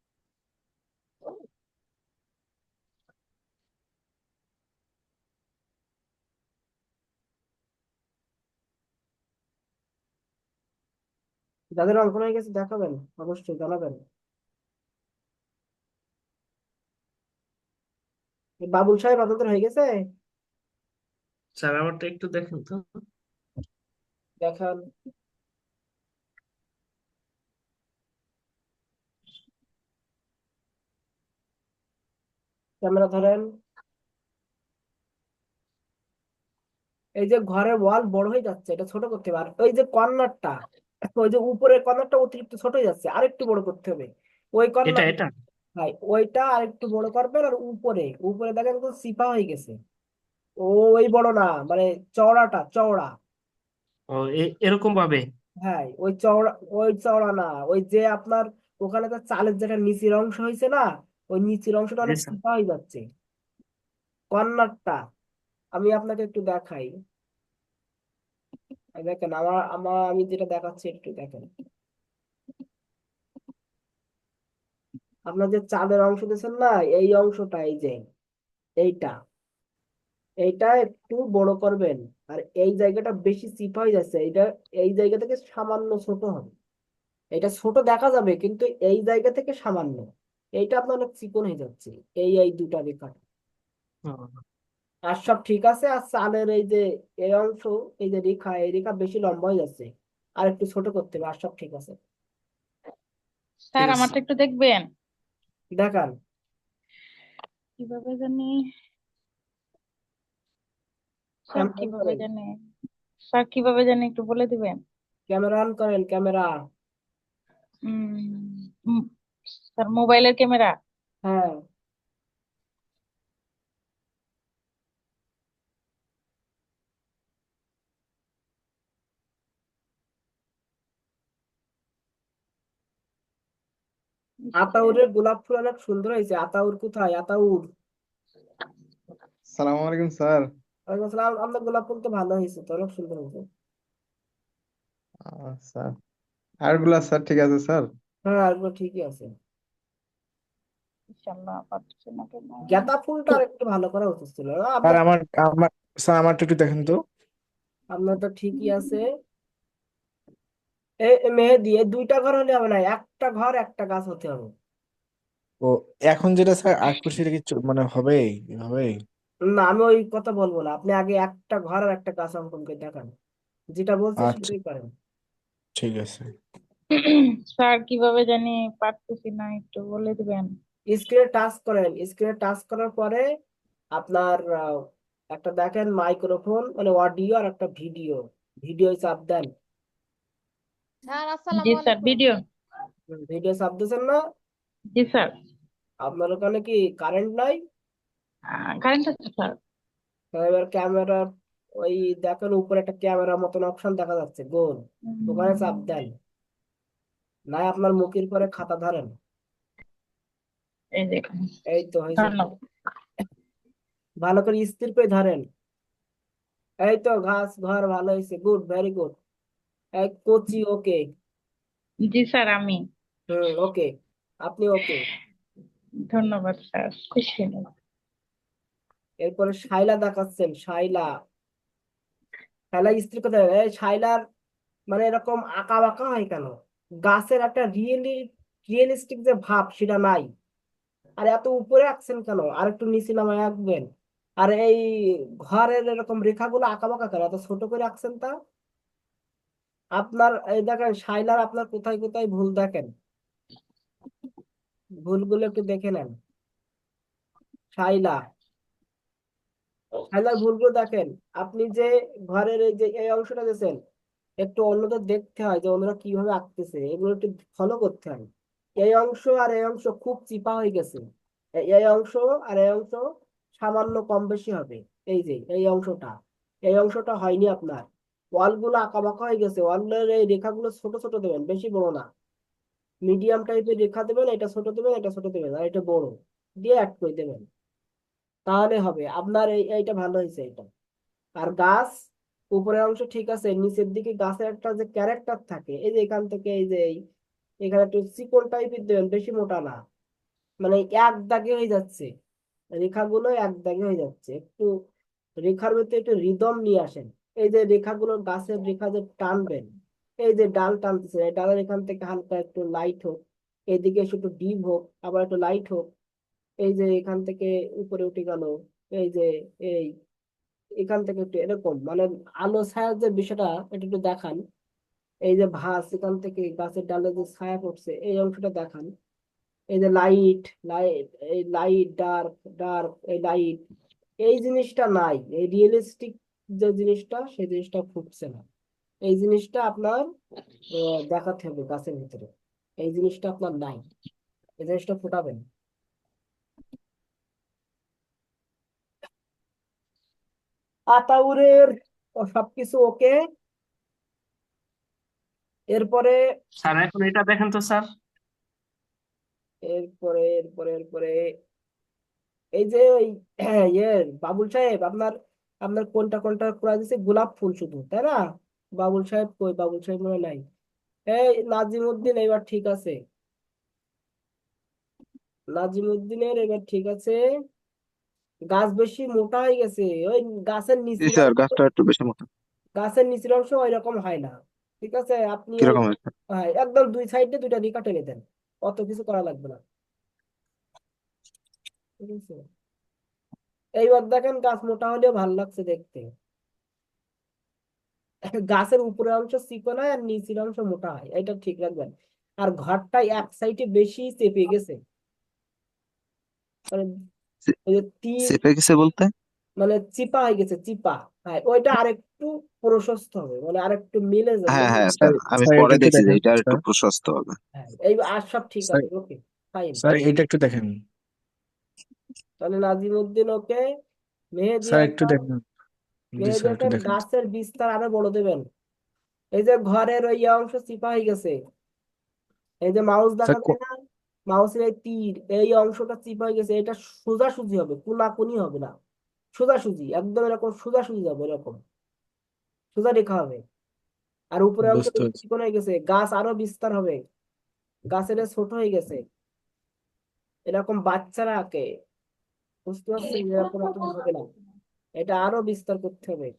যাদের অঙ্কন হয়ে গেছে দেখাবেন, অবশ্যই জানাবেন। এই বাবুল সাহেব আপনাদের হয়ে গেছে? স্যার আমারটা একটু দেখেন তো। দেখান। ক্যামেরা ধরেন। এই যে ঘরের ওয়াল বড় হয়ে যাচ্ছে, এটা ছোট করতে হবে। আর ওই যে কর্নারটা, ওই যে উপরের কর্নারটা অতিরিক্ত ছোট হয়ে যাচ্ছে, আরেকটু বড় করতে হবে। ওই এটা কর্নার, এটা ভাই ওইটা আরেকটু বড় করবেন। আর উপরে উপরে দেখেন তো চিপা হয়ে গেছে। ও, ওই বড় না, মানে চওড়াটা চওড়া। ও এরকম ভাবে। হ্যাঁ, ওই চওড়া, ওই চওড়া না, ওই যে আপনার ওখানে তো চালের যেটা নিচের অংশ হয়েছে না, ওই নিচের অংশটা জি অনেক স্যার। চিপা হয়ে যাচ্ছে। কর্নারটা আমি আপনাকে একটু দেখাই। এই দেখেন, আমার আমার আমি যেটা দেখাচ্ছি একটু দেখেন। আপনার যে চালের অংশ দিয়েছেন না, এই অংশটা, এই যে এইটা, এইটা একটু বড় করবেন। আর এই জায়গাটা বেশি চিপা হয়ে যাচ্ছে, এইটা এই জায়গা থেকে সামান্য ছোট হবে। এটা ছোট দেখা যাবে, কিন্তু এই জায়গা থেকে সামান্য, এইটা আপনার অনেক চিকন হয়ে যাচ্ছে। এই দুটা রেখা। ও, আর সব ঠিক আছে। আর চালের এই যে এই অংশ, এই যে রেখা, এই রেখা বেশি লম্বা হয়ে যাচ্ছে, আর একটু ছোট করতে হবে। আর সব ঠিক আছে। ঠিক স্যার আছে আমারটা একটু দেখবেন দেখান। কিভাবে জানি, স্যার ক্যামেরা অন কিভাবে করেন, জানি, স্যার কিভাবে জানি একটু বলে দিবেন। ক্যামেরা অন করেন, ক্যামেরা। উম উম, স্যার মোবাইলের ক্যামেরা। হ্যাঁ, আতাউরের গোলাপ ফুল অনেক সুন্দর হয়েছে। আতাউর কোথায়? আতাউর। সালাম আলাইকুম স্যার। ওয়ালাইকুম আসসালাম। আপনার গোলাপ ফুল তো ভালো হয়েছে, তো অনেক সুন্দর হয়েছে। স্যার আরগুলা স্যার ঠিক আছে স্যার। হ্যাঁ, এগুলো ঠিকই আছে। ইনশাল্লাহ পারতেছি না কেন। গাঁদা ফুলটা আর একটু ভালো করা উচিত ছিল না? স্যার আপনার, আমার আমার স্যার আমারটা একটু দেখেন তো। আপনার তো ঠিকই আছে। মেহেদি, এই দুইটা ঘর হলে হবে না, একটা ঘর একটা গাছ হতে হবে। ও, এখন যেটা স্যার আর্ট করছি এটা কি মানে হবে এভাবে? না, আমি ওই কথা বলবো না। আপনি আগে একটা ঘর আর একটা গাছ অঙ্কন করে দেখান। যেটা বলছে আচ্ছা, সেটাই করেন। ঠিক আছে। স্যার কিভাবে জানি পারতেছি না, একটু বলে দিবেন। স্ক্রিনে টাচ করেন। স্ক্রিনে টাচ করার পরে আপনার একটা দেখেন মাইক্রোফোন, মানে অডিও, আর একটা ভিডিও। ভিডিও চাপ দেন। স্যার জি আসসালামু স্যার, আলাইকুম। ভিডিও। ভিডিও চাপ দিয়েছেন না? জি স্যার। আপনার ওখানে কি কারেন্ট নাই? কারেন্ট আছে স্যার। এবার ক্যামেরা, ওই দেখেন উপরে একটা ক্যামেরার মতন অপশন দেখা যাচ্ছে, গোল। ওখানে চাপ দেন। নাই আপনার মুখের পরে খাতা ধরেন। এই দেখুন। এই তো হয়েছে। ধন্যবাদ। ভালো করে স্থির করে ধরেন। এই তো ঘাস ঘর ভালো হয়েছে, গুড, ভেরি গুড। এক কোচি, ওকে। জি স্যার আমি। ওকে, আপনি ওকে। ধন্যবাদ স্যার, খুশি হলাম। এরপরে শাইলা দেখাচ্ছেন, শাইলা। শাইলা স্থির করে ধরেন। এই শাইলার মানে এরকম আঁকা বাঁকা হয় কেন? গাছের একটা রিয়েলিস্টিক যে ভাব, সেটা নাই। আর এত উপরে আঁকছেন কেন? আর একটু নিচে নামায় আঁকবেন। আর এই ঘরের এরকম রেখাগুলো আঁকা বাঁকা কেন? এত ছোট করে আঁকছেন তা? আপনার এই দেখেন শাইলার, আপনার কোথায় কোথায় ভুল দেখেন, ভুলগুলো একটু দেখে নেন। শাইলা, শাইলার ভুলগুলো দেখেন। আপনি যে ঘরের এই যে এই অংশটা দিয়েছেন, একটু অন্যদের দেখতে হয় যে অন্যরা কিভাবে আঁকতেছে, এগুলো একটু ফলো করতে হয়। এই অংশ আর এই অংশ খুব চিপা হয়ে গেছে। এই অংশ আর এই অংশ সামান্য কম বেশি হবে। এই যে এই অংশটা, এই অংশটা হয়নি আপনার। ওয়াল গুলো আঁকা বাঁকা হয়ে গেছে। ওয়ালের এই রেখাগুলো ছোট ছোট দেবেন, বেশি বড় না। মিডিয়াম টাইপের রেখা দেবেন, এটা ছোট দেবেন, এটা ছোট দেবেন, আর এটা বড় দিয়ে অ্যাড করে দেবেন। তাহলে হবে আপনার। এইটা ভালো হয়েছে এটা। আর গাছ, উপরের অংশ ঠিক আছে, নিচের দিকে গাছের একটা যে ক্যারেক্টার থাকে, এই যে এখান থেকে এই যে এখানে একটু চিকন টাইপের দেবেন, বেশি মোটা না। মানে এক দাগে হয়ে যাচ্ছে, রেখাগুলো এক দাগে হয়ে যাচ্ছে। একটু রেখার ভিতরে একটু রিদম নিয়ে আসেন। এই যে রেখাগুলো, গাছের রেখা যে টানবেন, এই যে ডাল টানতেছে, এই ডালের এখান থেকে হালকা একটু লাইট হোক, এদিকে এসে একটু ডিপ হোক, আবার একটু লাইট হোক। এই যে এখান থেকে উপরে উঠে গেল, এই যে এই এখান থেকে একটু এরকম মানে আলো ছায়ার যে বিষয়টা এটা একটু দেখান। এই যে ভাঁজ এখান থেকে গাছের ডালে যে ছায়া পড়ছে এই অংশটা দেখান। এই যে লাইট লাইট এই লাইট ডার্ক ডার্ক এই লাইট এই জিনিসটা নাই, এই রিয়েলিস্টিক যে জিনিসটা সেই জিনিসটা ফুটছে না। এই জিনিসটা আপনার দেখাতে হবে গাছের ভিতরে। এই জিনিসটা আপনার নাই, এই জিনিসটা ফুটাবেন। আতাউরের সবকিছু ওকে। এরপরে স্যার এখন এটা দেখেন তো স্যার। এরপরে এই যে ওই ইয়ে বাবুল সাহেব আপনার আপনার কোনটা কোনটা করা দিচ্ছে গোলাপ ফুল শুধু, তাই না? বাবুল সাহেব কই? বাবুল সাহেব মনে হয় নাই। এই নাজিমুদ্দিন এবার ঠিক আছে, নাজিমুদ্দিনের এবার ঠিক আছে। গাছ বেশি মোটা হয়ে গেছে, ওই গাছের জি নিচের স্যার, অংশ, গাছটা একটু বেশি মতো। গাছের নিচের অংশ ওই রকম হয় না। ঠিক আছে, আপনি ওই কিরকম হয়েছে? একদম দুই সাইডে দুইটা দিকা টেনে দেন, অত কিছু করা লাগবে না। ঠিক আছে, এইবার দেখেন গাছ মোটা হলেও ভালো লাগছে দেখতে। গাছের উপরের অংশ চিকন হয় আর নিচের অংশ মোটা হয়, এটা ঠিক রাখবেন। আর ঘরটা এক সাইডে বেশি চেপে গেছে, মানে চে- ওই যে তীর চেপে গেছে বলতে? মানে চিপা হয়ে গেছে, চিপা। হ্যাঁ, ওইটা আরেকটু প্রশস্ত হবে, মানে আরেকটু মিলে যাবে। হ্যাঁ হ্যাঁ স্যার স্যার, আমি স্যার এটা পরে একটু দেখছি যে দেখেন এটা আর একটু স্যার। প্রশস্ত হবে। হ্যাঁ, এই আর সব ঠিক স্যার আছে, ওকে ফাইন। স্যার এটা একটু দেখেন। তাহলে নাজিমুদ্দিন ওকে। মেহেদি স্যার একটু হাসান, দেখেন। জি মেহেদি স্যার একটু হাসান দেখেন। গাছের বিস্তার আরো বড় দেবেন। এই যে ঘরের ওই অংশ চিপা হয়ে গেছে, এই যে মাউস স্যার দেখাচ্ছে না, মাউসের এই তীর এই অংশটা চিপা হয়ে গেছে, এটা সোজাসুজি হবে, কোনাকুনি হবে না, সোজাসুজি একদম এরকম সোজাসুজি যাবে, এরকম সোজা রেখা হবে। আর উপরে অংশ বুঝতে পারছি। চিকন হয়ে গেছে, গাছ আরো বিস্তার হবে, গাছের এ ছোট হয়ে গেছে, এরকম বাচ্চারা আঁকে, বুঝতে পারছেন? এরকম এখন হবে না, এটা আরো বিস্তার করতে হবে।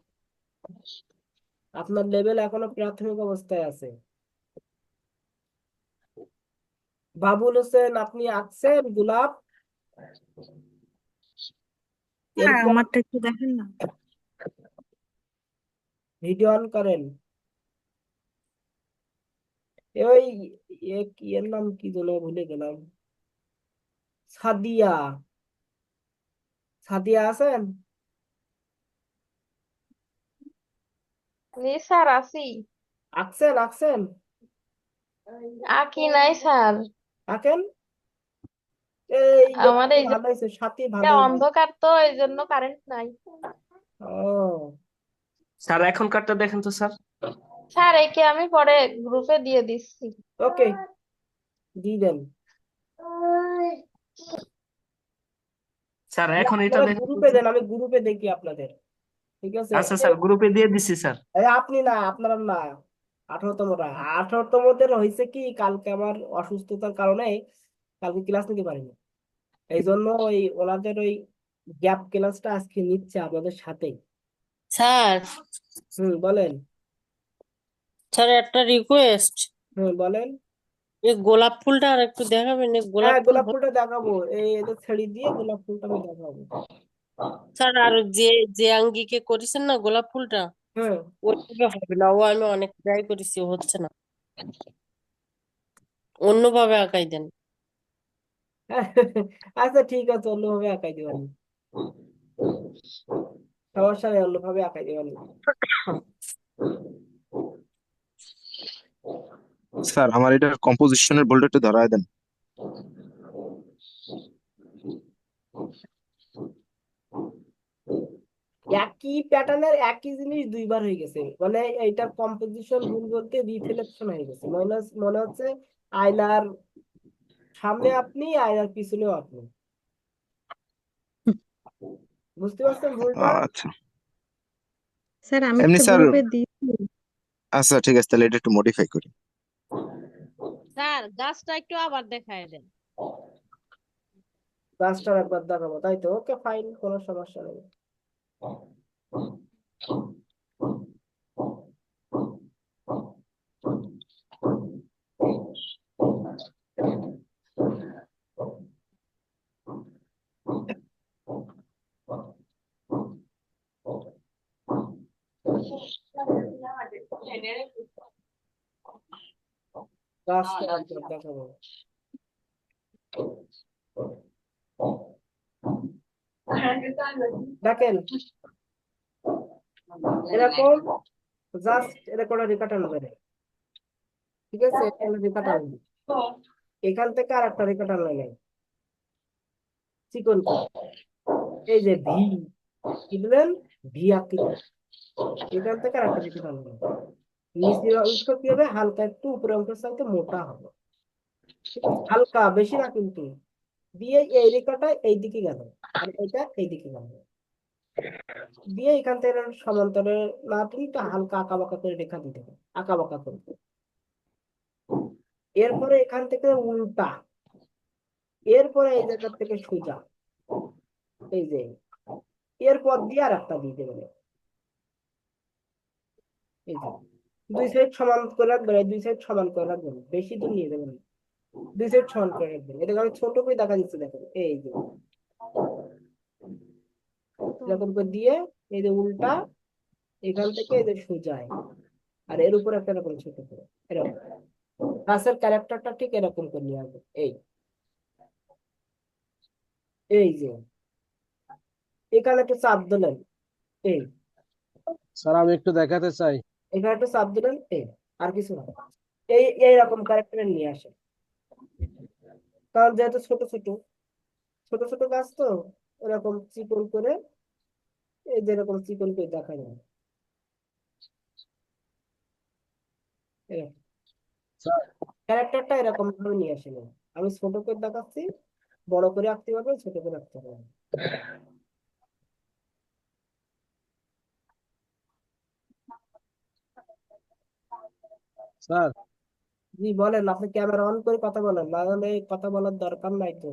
আপনার লেভেল এখনো প্রাথমিক অবস্থায় আছে। বাবুল হোসেন আপনি আঁকছেন গোলাপ। স্যার এরপর আমারটা একটু দেখেন না। ভিডিও অন করেন। ওই এর নাম কি যেন ভুলে গেলাম। সাদিয়া, সাদিয়া আছেন? জি স্যার আছি। আঁকছেন আঁকছেন? আঁকি নাই স্যার। আঁকেন। এই লোক আমার তো এই ভালো হয়েছে, সাথী যে ভালো হয়েছে। অন্ধকার তো এই জন্য কারেন্ট নাই। ও স্যার এখনকারটা দেখেন তো স্যার। স্যার একে আমি পরে গ্রুপে দিয়ে দিচ্ছি। ওকে, দিয়ে দেন। স্যার না, এখন এটা আপনারা দেখেন তো গ্রুপে স্যার। দেন, আমি গ্রুপে দেখি আপনাদের। ঠিক আছে, আচ্ছা স্যার, গ্রুপে দিয়ে দিচ্ছি স্যার। এই আপনি না, আপনারা না, 18তমরা 18তমদের হয়েছে কি, কালকে আমার অসুস্থতার কারণে কালকে ক্লাস নিতে পারিনি। এই জন্য ওই ওনাদের ওই গ্যাপ ক্লাসটা আজকে নিচ্ছে আপনাদের সাথেই। স্যার বলেন। স্যার একটা রিকোয়েস্ট, বলেন। এই গোলাপ ফুলটা আর একটু দেখাবেন, এই গোলাপ হ্যাঁ, ফুল গোলাপ ফুলটা দেখাবো, এই এদের ছেড়ে দিয়ে গোলাপ ফুলটা আমি দেখাবো। স্যার আর যে যে আঙ্গিকে করেছেন না গোলাপ ফুলটা, হ্যাঁ। ওইভাবে হবে না, ও আমি অনেক ট্রাই করেছি, ও হচ্ছে না, অন্যভাবে আঁকাই দেন। আচ্ছা ঠিক আছে, অন্যভাবে আঁকাই দিবানি, সমস্যা নেই, অন্যভাবে আঁকাই দিবানি। স্যার আমার এটার কম্পোজিশনের বোল্ড একটু ধরায় দেন। একই প্যাটার্নের একই জিনিস দুইবার হয়ে গেছে, মানে এইটার কম্পোজিশন ভুল বলতে রিফ্লেকশন হয়ে গেছে, মনে হচ্ছে আয়নার সামনে আপনি, আয়নার পিছনেও আপনি। বুঝতে পারছেন ভুলটা? আচ্ছা স্যার আমি এমনি তো স্যার। গ্রুপে দিয়েছি। আচ্ছা ঠিক আছে, তাহলে এটা একটু মডিফাই করি। স্যার গাছটা একটু আবার দেখায় দেন। গাছটার একবার দেখাবো, তাই তো? ওকে ফাইন, কোনো সমস্যা নেই। গাছটা একবার দেখাবো। দেখেন এরকম জাস্ট এরকম রেখা টানবে না, ঠিক আছে? একটা রেখা টানবে, এখান থেকে আর একটা রেখা টানলে নাই চিকন করে, এই যে ভি কি দিলেন, ভি আকৃতি, এখান থেকে আর একটা রেখা টানবেন। নিচের অংশ কি হবে, হালকা একটু, উপরের অংশের সাথে মোটা হবে, ঠিক আছে? হালকা, বেশি না কিন্তু। দিয়ে এই রেখাটা এইদিকে গেল, আর এটা এইদিকে গেল, দিয়ে এখান থেকে সমান্তরে না টেনে হালকা আঁকা বাঁকা করে রেখা দিতে হবে, আঁকা বাঁকা করে। এরপরে এখান থেকে উল্টা, এরপরে এই জায়গা থেকে সোজা, এই যে এরপর দিয়ে আর একটা দিয়ে দেবেন, এই যে দুই সাইড সমান করে রাখবেন, এই দুই সাইড সমান করে রাখবেন, বেশি দূর নিয়ে যাবেন না। দুই সাইড সমান করে রাখবেন। এটাকে আমি ছোট করে দেখা দিচ্ছি, দেখেন এই যে এরকম করে দিয়ে এই যে উল্টা, এখান থেকে এই যে সোজা, আর এর উপর একটা এরকম ছোট করে, এরকম গাছের ক্যারেক্টারটা ঠিক এরকম করে নিয়ে আসবে। এই যে এখানে একটু চাপ দিলেন, এই স্যার আমি একটু দেখাতে চাই। এখানে একটু চাপ দিলেন, এই আর কিছু না, এইরকম ক্যারেক্টারে নিয়ে আসে। কারণ যেহেতু ছোট ছোট ছোট ছোট গাছ তো, এরকম চিকন করে, এই যেরকম চিকন করে দেখা যায় এরকম স্যার ক্যারেক্টারটা এরকম ভাবে নিয়ে আসে না। আমি ছোট করে দেখাচ্ছি, বড় করে আঁকতে পারবে, ছোট করে আঁকতে পারবে। স্যার জি বলেন, আপনি ক্যামেরা অন করে কথা বলেন, না হলে কথা বলার দরকার নাই তো।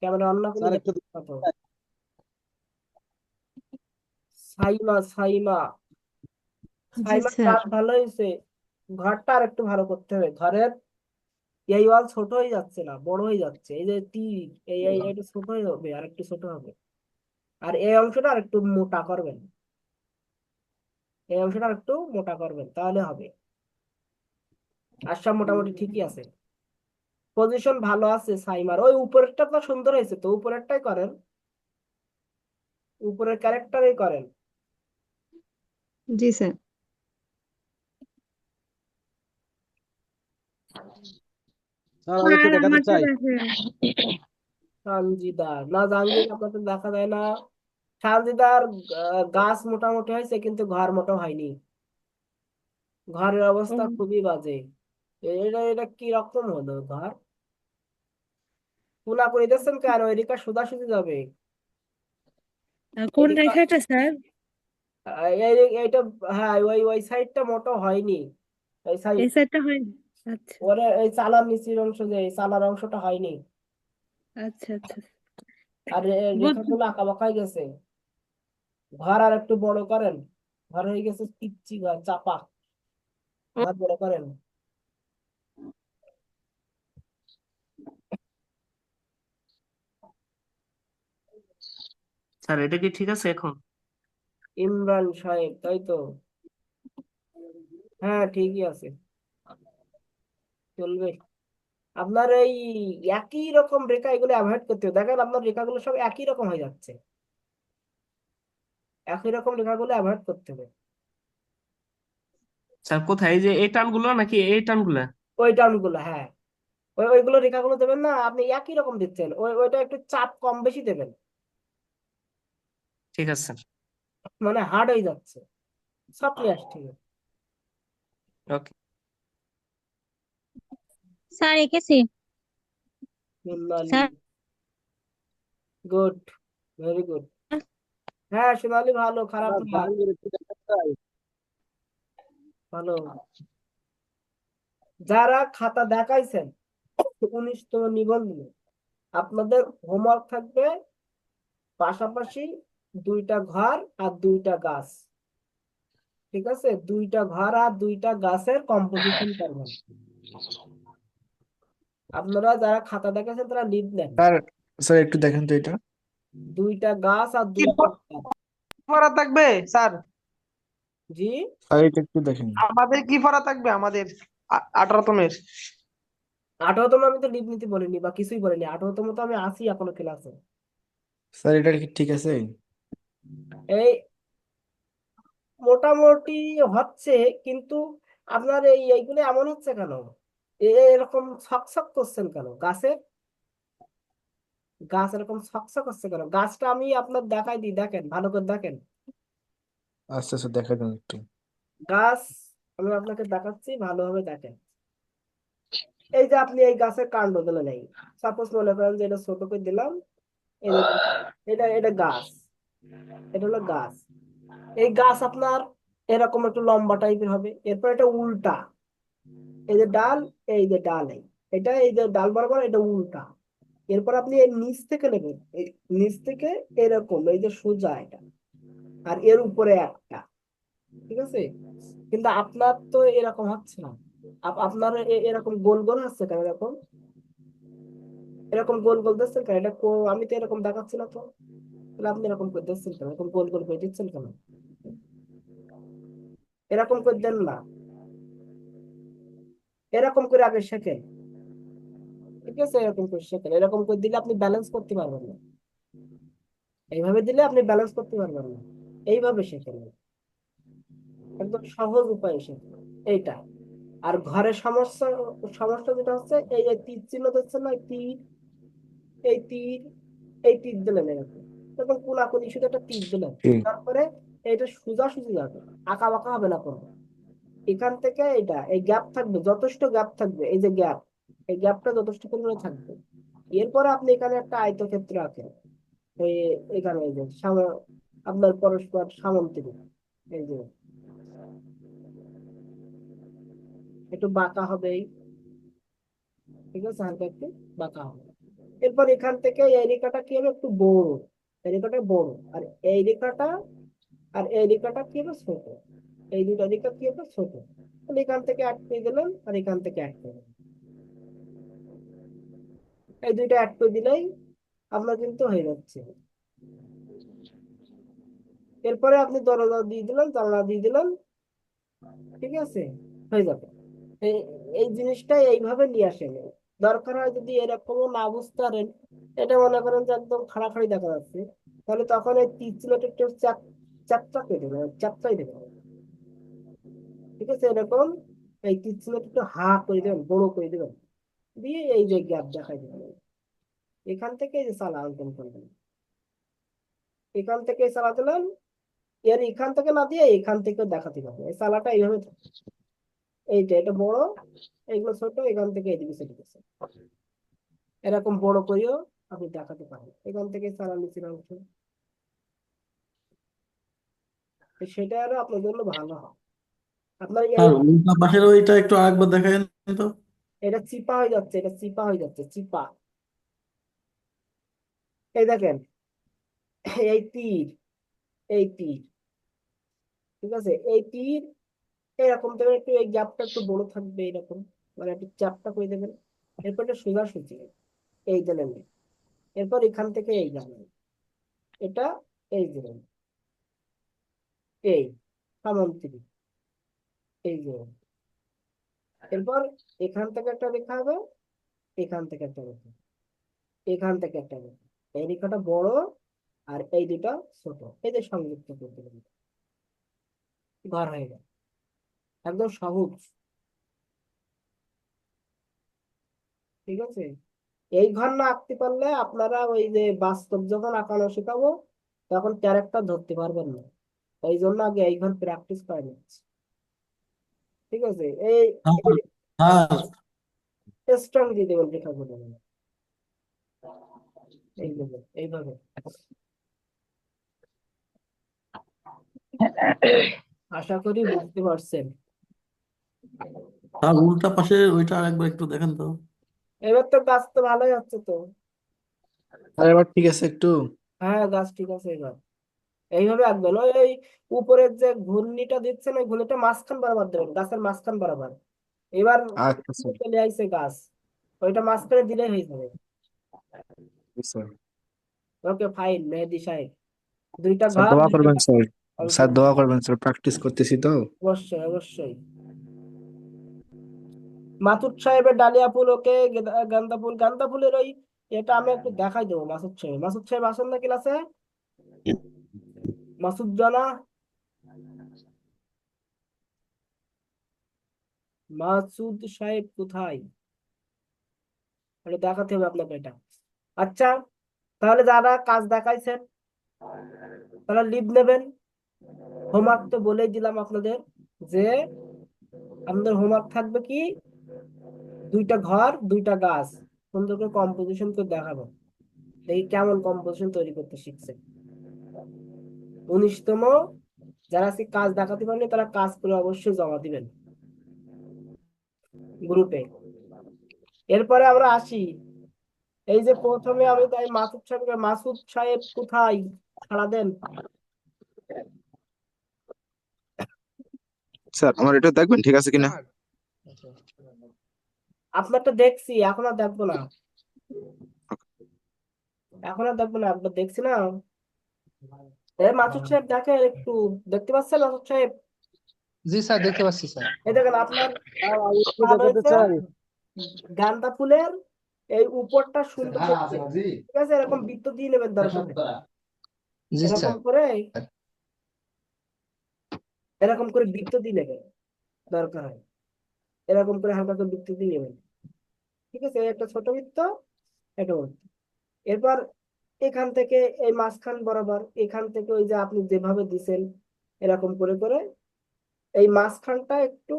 ক্যামেরা অন না করলে স্যার একটু দেখতে কথা। সাইমা সাইমা জি সাইমা, স্যার। কাজ ভালো হয়েছে। ঘরটা আর একটু ভালো করতে হবে। ঘরের এই ওয়াল ছোট হয়ে যাচ্ছে না, বড় হয়ে যাচ্ছে। এই যে তীর, এইটা ছোট হয়ে হবে, আর একটু ছোট হবে। আর এই অংশটা আর একটু মোটা করবেন, এই অংশটা আর একটু মোটা করবেন, তাহলে হবে। আর সব মোটামুটি ঠিকই আছে, পজিশন ভালো আছে সাইমার। ওই উপরেরটা তো সুন্দর হয়েছে, তো উপরেরটাই করেন, উপরের ক্যারেক্টারই করেন। জি স্যার। স্যার আমি একটু স্যার দেখাতে আমারটা চাই। দেখেন। সানজিদার না, জাহাঙ্গীর আপনাদের দেখা যায় না। সানজিদার গাছ মোটামুটি হয়েছে, কিন্তু ঘর মোটা হয়নি। ঘরের অবস্থা খুবই বাজে। এটা এটা কি রকম হলো ঘর? পুনা করে দিচ্ছেন কেন? এদিকে সোজাসুজি যাবে। কোন এদিকে রেখাটা স্যার? এইটা, হ্যাঁ, ওই ওই সাইডটা মোটা হয়নি, এই সাইড, এই সাইডটা হয়? আচ্ছা ওরে এই চালার নিচের অংশ, যে এই চালার অংশটা হয়নি। আচ্ছা আচ্ছা। আর বুঝছি। রেখাগুলো আঁকা বাঁকা হয়ে গেছে। ঘর আর একটু বড় করেন, ঘর হয়ে গেছে পিচ্ছি ঘর, চাপা। ঘর বড় করেন। স্যার এটা কি ঠিক আছে এখন? ইমরান সাহেব, তাই তো? হ্যাঁ ঠিকই আছে, চলবে। আপনার এই একই রকম রেখা, এগুলো অ্যাভয়েড করতে হবে। দেখেন আপনার রেখাগুলো সব একই রকম হয়ে যাচ্ছে, একই রকম রেখাগুলো অ্যাভয়েড করতে হবে। স্যার কোথায়, এই যে এই টানগুলো নাকি এই টানগুলা? ওই টার্মগুলো, হ্যাঁ, ওইগুলো রেখাগুলো দেবেন না, আপনি একই রকম দিচ্ছেন, ওইটা একটু চাপ কম বেশি দেবেন, ঠিক আছে স্যার। মানে হার্ড হয়ে যাচ্ছে। সফটলি আসছে। ওকে। স্যার এঁকেছি স্যার। Good, very good. হ্যাঁ সোনালি ভালো, খারাপ স্যার না, জাহাঙ্গীর একটু দেখাতে চাই। ভালো। যারা খাতা দেখাইছেন 19তম নিবন্ধনে, আপনাদের হোমওয়ার্ক থাকবে পাশাপাশি দুইটা ঘর আর দুইটা গাছ, ঠিক আছে? দুইটা ঘর আর দুইটা গাছের কম্পোজিশন করবেন। আপনারা যারা খাতা দেখাচ্ছেন তারা লিড নেন। স্যার, স্যার একটু দেখেন তো এটা। দুইটা গাছ আর দুইটা ঘর। করা থাকবে স্যার? জি, স্যার এটা একটু দেখেন। আমাদের কি পড়া থাকবে আমাদের 18তমের? 18তম আমি তো লিভ নিতে বলিনি বা কিছুই বলিনি, 18তম তো আমি আসি এখনো ক্লাসে। স্যার এটা কি ঠিক আছে? এই মোটামুটি হচ্ছে, কিন্তু আপনার এইগুলো এমন হচ্ছে কেন? এরকম ছকছক করছেন কেন গাছের? গাছ এরকম ছকছক হচ্ছে কেন? গাছটা আমি আপনার দেখাই দিই, দেখেন ভালো করে দেখেন। আচ্ছা আচ্ছা, দেখা দেন একটু। গাছ আমি আপনাকে দেখাচ্ছি, ভালোভাবে দেখেন। এই যে আপনি এই গাছের কাণ্ড দিলেন, এই সাপোজ মনে করেন যে এটা ছোট করে দিলাম, এই যে এটা এটা গাছ, এটা হলো গাছ। এই গাছ আপনার এরকম একটু লম্বা টাইপের হবে, এরপর এটা উল্টা, এই যে ডাল, এই যে ডাল, এটা এই যে ডাল বরাবর এটা উল্টা। এরপর আপনি এর নিচ থেকে নেবেন, এই নিচ থেকে এরকম এই যে সোজা এটা, আর এর উপরে একটা, ঠিক আছে? কিন্তু আপনার তো এরকম হচ্ছে না, আপনার এরকম গোল গোল হচ্ছে কেন? এরকম এরকম গোল গোল দিচ্ছেন কেন? আমি তো এরকম দেখাচ্ছি না তো, তাহলে আপনি এরকম করে দিচ্ছেন কেন? এরকম গোল গোল করে দিচ্ছেন কেন? এরকম করে দেন না, এরকম করে আগে শেখেন, ঠিক আছে? এরকম করে শেখেন, এরকম করে দিলে আপনি ব্যালেন্স করতে পারবেন না। এইভাবে দিলে আপনি ব্যালেন্স করতে পারবেন না, এইভাবে শেখেন, একদম সহজ উপায়ে শেখেন এইটা। আর ঘরের সমস্যা, সমস্যা যেটা হচ্ছে এই যে তীর চিহ্ন দিচ্ছেন না, তীর, এই তীর, এই তীর দিলেন এরকম, তখন কোনাকুনি শুধু একটা তীর দিলেন, ঠিক। তারপরে এটা সোজা সুজি যাবে, আঁকা বাঁকা হবে না কোনো। এখান থেকে এটা এই গ্যাপ থাকবে, যথেষ্ট গ্যাপ থাকবে, এই যে গ্যাপ, এই গ্যাপটা যথেষ্ট পরিমাণে থাকবে। এরপরে আপনি এখানে একটা আয়তক্ষেত্র আঁকেন, এই এখানে এই যে আপনার পরস্পর সামন্তরিক, এই যে একটু বাঁকা হবে, ঠিক আছে, হালকা একটু বাঁকা হবে। এরপর এখান থেকে এই রেখাটা কি হবে? একটু বড়, এই রেখাটা বড়, আর এই রেখাটা, আর এই রেখাটা কি হবে? ছোট। এই দুটা রেখা কি হবে? ছোট। তাহলে এখান থেকে এক পেয়ে দিলেন, আর এখান থেকে এক পেয়ে দিলেন, এই দুইটা এক পেয়ে দিলেই আপনার কিন্তু হয়ে যাচ্ছে। এরপরে আপনি দরজা দিয়ে দিলেন, জানলা দিয়ে দিলেন, ঠিক আছে, হয়ে যাবে। এই এই জিনিসটা এইভাবে নিয়ে আসেন। দরকার হয় যদি এরকমও না বুঝতে পারেন, এটা মনে করেন যে একদম খাড়াখাড়ি দেখা যাচ্ছে, তাহলে তখন এই তীর চিহ্নটা একটু চাপটা কেটে দেবেন, চাপটাই দেবেন, ঠিক আছে? এরকম এই তীর চিহ্নটা একটু হা করে দেবেন, বড় করে দেবেন, দিয়ে এই যে গ্যাপ দেখাই দেবেন। এখান থেকে এই যে সালা অঙ্কন করবেন, এখান থেকে সালা দিলেন, এর এখান থেকে না দিয়ে এখান থেকে দেখাতে পারবে। এই সালাটা এইভাবে থাকে। এইটা এটা বড়, এইগুলো ছোট, এখান থেকে এদিকে সেদিকে গেছে, এরকম বড় করেও আপনি দেখাতে পারেন। এখান থেকে সালা নিচের অংশ, তো সেটা আরো আপনার জন্য ভালো হয়। আপনার স্যার উল্টা পাশের ওইটা একটু আরেকবার দেখায়েন তো। এটা চিপা হয়ে যাচ্ছে, এটা চিপা হয়ে যাচ্ছে, চিপা। এই দেখেন, এই তীর, এই তীর, ঠিক আছে, এই তীর এরকম দেবেন, একটু এই গ্যাপটা একটু বড় থাকবে, এরকম মানে একটু চাপটা করে দেবেন। এরপর এটা সোজাসুজি এই দিলেন, এরপর এখান থেকে এই যাবেন, এটা এই দিলেন, এই সামন্তরিক, এই যে, এরপর এখান থেকে একটা রেখা হবে, এখান থেকে একটা রেখা, এখান থেকে একটা রেখা, এই রেখাটা বড় আর এই দুটা ছোট, এই যে সংযুক্ত করতে হবে, ঘর হয়ে গেল, একদম সহজ, ঠিক আছে? এই ঘর না আঁকতে পারলে আপনারা ওই যে বাস্তব যখন আঁকানো শেখাবো তখন ক্যারেক্টার ধরতে পারবেন না, এই জন্য আগে এই ঘর প্র্যাকটিস করে নিচ্ছি, ঠিক আছে? স্যার স্ট্রং দিয়ে দেবেন রেখাগুলো, এইভাবে এইভাবে। আশা করি বুঝতে পারছেন। স্যার উল্টা পাশে ওইটা আরেকবার একটু দেখেন তো। এবার তো গাছ তো ভালোই হচ্ছে তো। আর এবার ঠিক আছে একটু? হ্যাঁ, গাছ ঠিক আছে এবার। এইভাবে আঁকবেন, ওই ওই উপরের যে ঘূর্ণিটা দিচ্ছেন ওই ঘূর্ণিটা মাঝখান বরাবর দেবেন, গাছের মাঝখান বরাবর। এবার আচ্ছা স্যার। চলে আসছে গাছ, ওইটা মাঝখানে দিলেই হয়ে যাবে। স্যার ওকে ফাইন মেহেদি সাহেব, দুইটা স্যার ঘর দোয়া দুইটা করবেন স্যার। স্যার অঙ্কন দোয়া করবেন স্যার, প্র্যাকটিস করতেছি তো। অবশ্যই অবশ্যই। মাসুদ সাহেবের ডালিয়া ফুল ওকে, গান্দা ফুল, গান্দা ফুলের ওই এটা আমি একটু দেখাই দেবো। মাসুদ সাহেব আসেন না ক্লাসে? মাসুদ জানা, মাসুদ সাহেব কোথায়? এটা দেখাতে হবে আপনাকে এটা। আচ্ছা, তাহলে যারা কাজ দেখাইছেন তারা লিভ নেবেন। হোমওয়ার্ক তো বলেই দিলাম আপনাদের যে আমাদের হোমওয়ার্ক থাকবে কি, 2টা ঘর 2টা গাছ সুন্দর করে কম্পোজিশন করে দেখাবো, দেখি কেমন কম্পোজিশন তৈরি করতে শিখছে। 19তম যারা আজকে কাজ দেখাতে পারেনি তারা কাজ করে অবশ্যই জমা দিবেন গ্রুপে। এরপরে আমরা আসি, এই যে প্রথমে আমি তাই মাসুদ সাহেব কোথায়, সাড়া দেন। স্যার আমার এটা দেখবেন ঠিক আছে কিনা? আপনারটা দেখছি, এখন আর দেখবো না, একবার দেখছি না। মাসুদ সাহেব দেখেন একটু, দেখতে পাচ্ছেন মাসুদ সাহেব? জি স্যার, দেখতে পাচ্ছি স্যার। এই দেখেন আপনার স্যার আমি একটু কাজ দেখাতে হয়েছে চাই। গাঁদা ফুলের এই উপরটা সুন্দর দেখতে, ঠিক আছে? এরকম বৃত্ত দিয়ে নেবেন দরকার নেই। জি এরকম স্যার। করে এরকম করে বৃত্ত দিয়ে নেবেন দরকার হয়, এরকম করে হালকা করে বৃত্ত দিয়ে নেবেন, ঠিক আছে? একটা ছোট বৃত্ত, একটা বড় বৃত্ত। এরপর এখান থেকে এই মাঝখান বরাবর, এখান থেকে ওই যে আপনি যেভাবে দিছেন এরকম করে করে এই মাঝখানটা একটু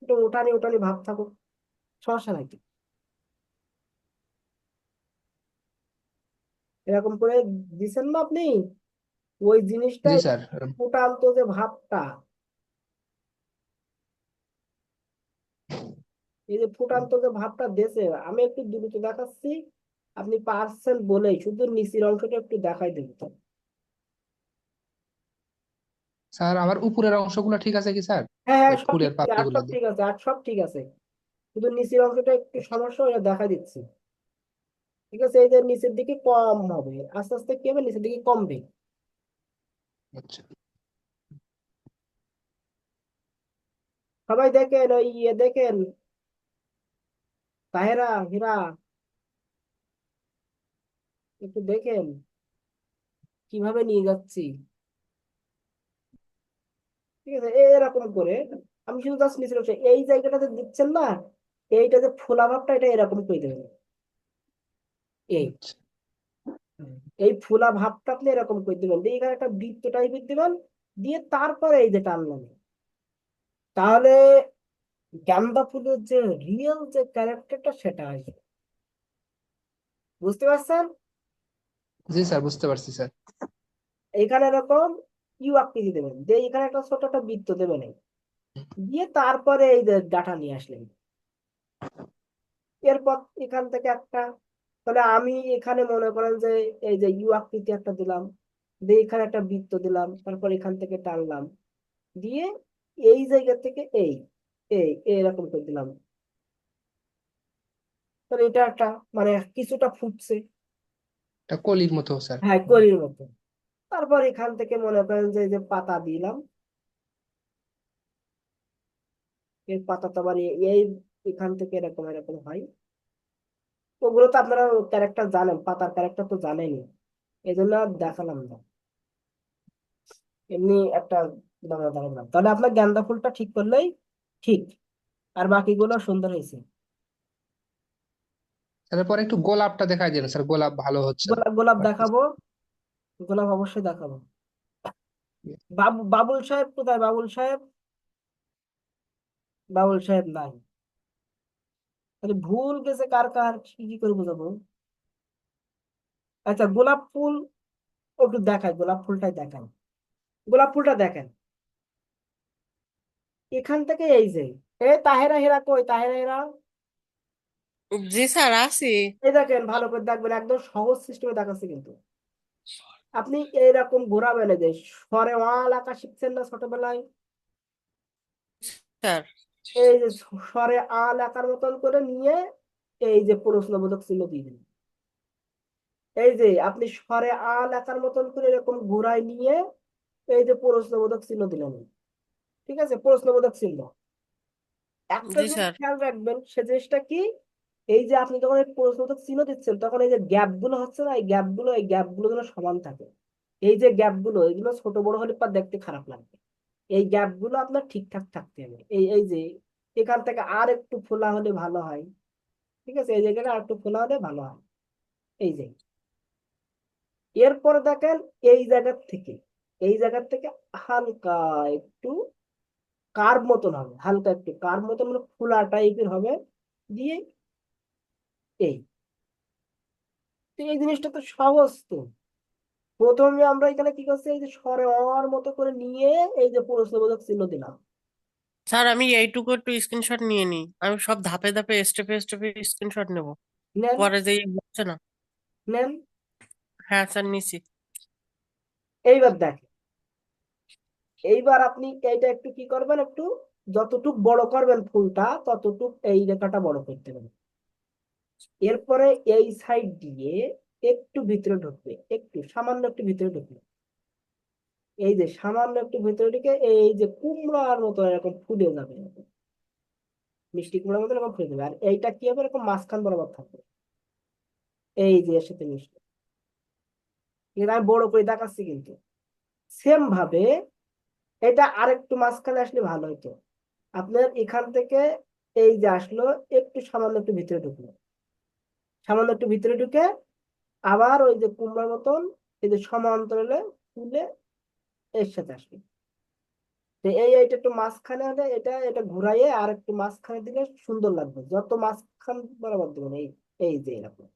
একটু উঠানি উঠানি ভাব থাকুক, সমস্যা নাকি? এরকম করে দিছেন না আপনি, ওই জিনিসটা জি স্যার। ফুটান্ত যে ভাবটা, এই যে ফুটান্ত যে ভাবটা দেশে, আমি একটু দ্রুত দেখাচ্ছি, আপনি পারছেন বলেই শুধু নিচের অংশটা একটু দেখাই দেবেন। স্যার আমার উপরের অংশগুলো ঠিক আছে কি স্যার? হ্যাঁ হ্যাঁ, ওই সব ঠিক ফুলের আছে, আর পাপড়িগুলো সব দিয়ে। ঠিক আছে, আর সব ঠিক আছে, শুধু নিচের অংশটা একটু সমস্যা, ওটা দেখা দিচ্ছি, ঠিক আছে? এই যে নিচের দিকে কম হবে, আস্তে আস্তে কি হবে, নিচের দিকে কমবে। আচ্ছা সবাই দেখেন, ওই দেখেন, তাহেরা, হীরা, একটু দেখেন কিভাবে নিয়ে যাচ্ছি, ঠিক আছে? এরকম করে আমি শুধু জাস্ট নিচের অংশ, এই জায়গাটাতে দিচ্ছেন না, এইটা যে ফোলা ভাবটা এটা এরকম করে দেবেন, এই আচ্ছা। এই ফোলা ভাবটা আপনি এরকম করে দিবেন, দিয়ে এখানে একটা বৃত্ত টাইপের দিবেন, দিয়ে তারপরে এই যে টানলেন, তাহলে গাঁদা ফুলের যে রিয়েল যে ক্যারেক্টারটা সেটা আসবে। বুঝতে পারছেন? জি স্যার, বুঝতে পারছি স্যার। এখানে এরকম ইউ আকৃতি দেবেন, দিয়ে এখানে একটা ছোট একটা বৃত্ত দেবেন, এই দিয়ে তারপরে এই যে ডাটা নিয়ে আসলেন, এরপর এখান থেকে একটা, তাহলে আমি এখানে মনে করেন যে এই যে ইউ আকৃতি একটা দিলাম, দিয়ে এখানে একটা বৃত্ত দিলাম, তারপর এখান থেকে টানলাম, দিয়ে এই জায়গা থেকে এই এই এরকম করে দিলাম, তাহলে এটা একটা মানে কিছুটা ফুটছে, এটা কলির মতো স্যার। হ্যাঁ কলির মতো। তারপর এখান থেকে মনে করেন যে এই যে পাতা দিলাম, এই পাতা তো আবার এই এখান থেকে এরকম এরকম হয়, ওগুলো তো আপনারা ক্যারেক্টার জানেন, পাতার ক্যারেক্টার তো জানেনই, এই জন্য আর দেখালাম না, এমনি একটা দেখালাম। তাহলে আপনার গাঁদা ফুলটা ঠিক করলেই ঠিক, আর বাকিগুলো সুন্দর হয়েছে। তারপরে একটু গোলাপটা দেখাই দিন স্যার, গোলাপ ভালো হচ্ছে না। গোলাপ গোলাপ দেখাবো, গোলাপ অবশ্যই দেখাবো। বাবুল সাহেব কোথায়, বাবুল সাহেব? বাবুল সাহেব নাই, তাহলে ভুল গেছে কার কার, কি কি করে বোঝাবো? আচ্ছা, গোলাপ ফুল একটু দেখাই, গোলাপ ফুলটাই দেখাই, গোলাপ ফুলটা দেখেন এখান থেকে এই যে, তাহেরা হেরা কই, তাহেরা হেরা, জি স্যার, আছি। এই দেখেন ভালো করে দেখবেন, একদম সহজ সিস্টেমে দেখাচ্ছে কিন্তু। আপনি এইরকম ঘোরাবেন, এই যে স্বরে আঁকা শিখছেন না ছোটবেলায়, স্যার এই যে স্বরে আঁকার মতন করে নিয়ে এই যে প্রশ্নবোধক চিহ্ন দিয়ে দিন, এই যে আপনি স্বরে আঁকার মতন করে এরকম ঘোরায় নিয়ে এই যে প্রশ্নবোধক চিহ্ন দিলাম, ঠিক আছে, প্রশ্নবোধক চিহ্ন। একটা জি জিনিস স্যার। খেয়াল রাখবেন, সে জিনিসটা কি, এই যে আপনি যখন এই প্রশ্নবোধক চিহ্ন দিচ্ছেন তখন এই যে গ্যাপ গুলো হচ্ছে না, এই গ্যাপ গুলো যেন সমান থাকে। এই যে গ্যাপ গুলো, এগুলো ছোট বড় হলে পর দেখতে খারাপ লাগবে। এই গ্যাপ গুলো আপনার ঠিকঠাক থাকতে হবে। এই যে এখান থেকে আর একটু ফোলা হলে ভালো হয়, ঠিক আছে, এই জায়গাটা আর একটু ফোলা হলে ভালো হয়। এই যে এরপরে দেখেন এই জায়গার থেকে হালকা একটু কার্ভ মতন হবে, হালকা একটু কার্ভ মতন মানে ফোলা টাইপের হবে, দিয়ে এই তো এই জিনিসটা তো সহজ তো। প্রথমে আমরা এখানে কি করছি, এই যে স্বরে অর মতো করে নিয়ে এই যে প্রশ্নবোধক চিহ্ন দিলাম। স্যার আমি এইটুকু একটু স্ক্রিনশট নিয়ে নিই, আমি সব ধাপে ধাপে স্টেপে স্টেপে স্ক্রিনশট নেব, নেন, পরে যে হচ্ছে না। নেন। হ্যাঁ স্যার নিছি। এইবার দেখেন, এইবার আপনি এইটা একটু কি করবেন, একটু যতটুক বড় করবেন ফুলটা ততটুক এই রেখাটা বড় করতে হবে। এরপরে এই সাইড দিয়ে একটু ভিতরে ঢুকবে, একটু সামান্য একটু ভিতরে ঢুকবে, এই যে সামান্য একটু ভিতরে ঢুকে এই যে কুমড়ার মতো এরকম ফুলে যাবে, এরকম মিষ্টি কুমড়ার মতো এরকম ফুলে যাবে। আর এইটা কি হবে, এরকম মাঝখান বরাবর থাকবে, এই যে এর সাথে মিশবে। এটা আমি বড় করে দেখাচ্ছি, কিন্তু সেম ভাবে এটা আরেকটু মাঝখানে আসলে ভালো হতো। আপনার এখান থেকে এই যে আসলো, একটু সামান্য একটু ভিতরে ঢুকলো, সামান্য একটু ভিতরে ঢুকে আবার ওই যে কুমড়ার মতন এই যে সমান্তরালে ফুলে এর সাথে আসবে। তো এইটা একটু মাঝখানে হলে এটা এটা ঘুরাইয়ে আর একটু মাঝখানে দিলে সুন্দর লাগবে। যত মাঝখান বরাবর দেবেন, এই এই যে এরকম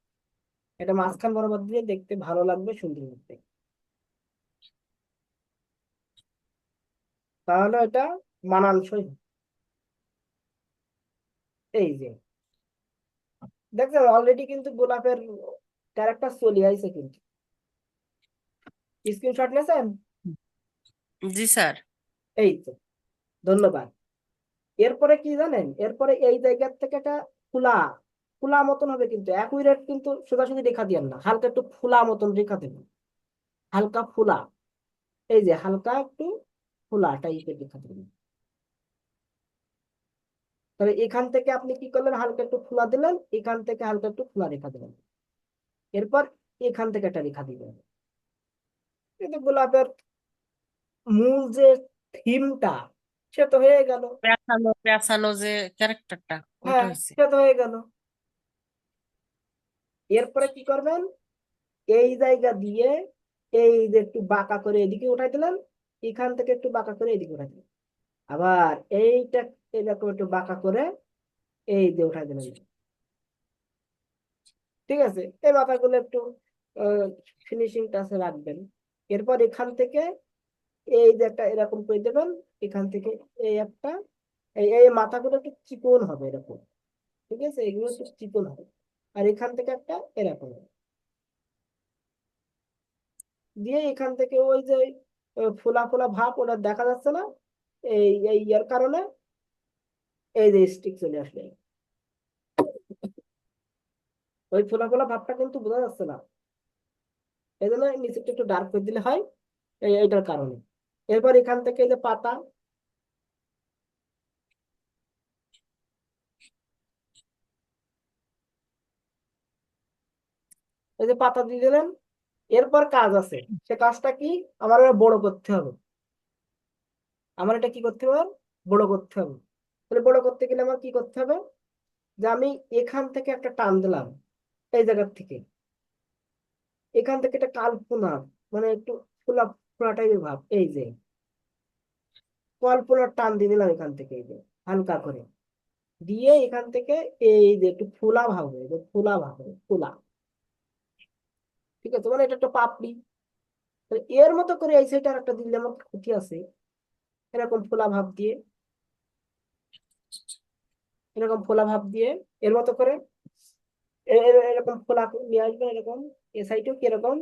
এটা মাঝখান বরাবর দিয়ে দেখতে ভালো লাগবে, সুন্দর লাগবে। তাহলে এটা মানানসই হবে। এই যে দেখছেন অলরেডি কিন্তু গোলাপের ক্যারেক্টার চলে আইছে, কিন্তু স্ক্রিনশট নিয়েছেন? জি স্যার। এই তো, ধন্যবাদ। এরপরে কি জানেন, এরপরে এই জায়গার থেকে এটা ফুলা ফুলা মতন হবে, কিন্তু অ্যাকুরেট কিন্তু সোজাসুজি রেখা দিয়েন না, হালকা একটু ফুলা মতন রেখা দেবেন, হালকা ফুলা, এই যে হালকা একটু ফুলা টাইপের রেখা দেবেন। তবে এখান থেকে আপনি কি করলেন, হালকা একটু ফুলা দিলেন, এখান থেকে হালকা একটু ফুলা রেখা দিলেন, এরপর এখান থেকে একটা রেখা দিবেন। কিন্তু গোলাপের মূল যে থিমটা সে তো হয়ে গেল। পেঁচানো পেঁচানো যে ক্যারেক্টারটা ওইটা হ্যাঁ, হয়েছে। সে তো হয়ে গেল। এরপরে কি করবেন, এই জায়গা দিয়ে এই যে একটু বাঁকা করে এদিকে উঠাই দিলেন, এখান থেকে একটু বাঁকা করে এদিকে উঠাই দিলেন, আবার এইটা এরকম একটু বাঁকা করে এই যে উঠাই দিলেন। ঠিক আছে, এই মাথাগুলো একটু ফিনিশিং টাচে রাখবেন। এরপর এখান থেকে এই যে একটা এরকম করে দেবেন, এখান থেকে এই একটা এই এই মাথাগুলো একটু চিকন হবে এরকম, ঠিক আছে, এগুলো একটু চিকন হবে। আর এখান থেকে একটা এরকম হবে। দিয়ে এখান থেকে ওই যে ফোলা ফোলা ভাব ওটা দেখা যাচ্ছে না, এই এই ইয়ার কারণে এই যে স্টিক চলে আসবে, ওই ফোলা ফোলা ভাবটা কিন্তু বোঝা যাচ্ছে না, এই জন্য নিচেরটা একটু ডার্ক করে দিলে হয়, এইটার কারণে। এরপর এখান থেকে এই যে পাতা, এই যে পাতা দিয়ে দিলেন। এরপর কাজ আছে, সে কাজটা কি, আমার এটা বড় করতে হবে, আমার এটা কি করতে হবে, বড় করতে হবে। তাহলে বড় করতে গেলে আমার কি করতে হবে, যে আমি এখান থেকে একটা টান দিলাম, এই জায়গার থেকে এখান থেকে একটা কাল্পনা মানে একটু ফোলা ফোলা টাইপের ভাব, এই যে কল্পনার টান দিয়ে দিলাম এখান থেকে, এই যে হালকা করে দিয়ে এখান থেকে এই যে একটু ফোলা ভাব হবে, ফোলা ভাব হবে, ফোলা, ঠিক আছে, মানে এটা একটা পাপড়ি। তাহলে এর মতো করে এই সাইডে আর একটা দিলে আমার ক্ষতি আছে, এরকম ফোলা ভাব দিয়ে, এরকম ফোলা ভাব দিয়ে এর মতো করে এরকম ফোলা নিয়ে আসবেন, এরকম এ সাইডেও কিরকম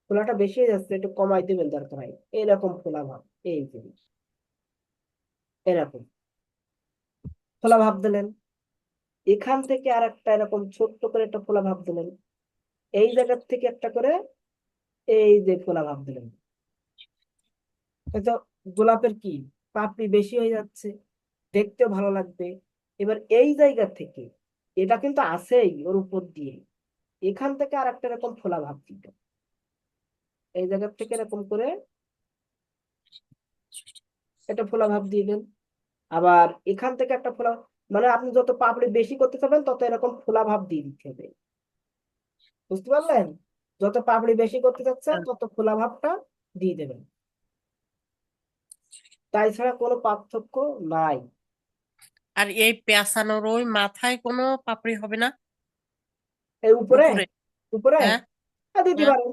ফোলাটা বেশি হয়ে যাচ্ছে, একটু কমাই দেবেন দরকার হয়, এরকম ফোলা ভাব, এই যে এরকম ফোলা ভাব দিলেন। এখান থেকে আর একটা এরকম ছোট্ট করে একটা ফোলা ভাব দিলেন, এই জায়গার থেকে একটা করে এই যে ফোলা ভাব দিলেন, তো গোলাপের কি পাপড়ি বেশি হয়ে যাচ্ছে, দেখতেও ভালো লাগবে। এবার এই জায়গা থেকে এটা কিন্তু আছেই ওর উপর দিয়ে, এখান থেকে আর একটা এরকম ফোলা ভাব দিতে, এই জায়গা থেকে এরকম করে একটা ফোলা ভাব দিয়ে দেন। আবার এখান থেকে একটা ফোলা, মানে আপনি যত পাপড়ি বেশি করতে চাবেন তত এরকম ফোলা ভাব দিয়ে দিতে হবে, বুঝতে পারলেন? যত পাপড়ি বেশি করতে চাচ্ছেন তত ফোলা ভাবটা দিয়ে দেবেন, তাই ছাড়া কোনো পার্থক্য নাই। আর এই পেঁচানোর ওই মাথায় কোনো পাপড়ি হবে না? এই উপরে উপরে? উপরে হ্যাঁ দিতে হ্যাঁ। পারেন,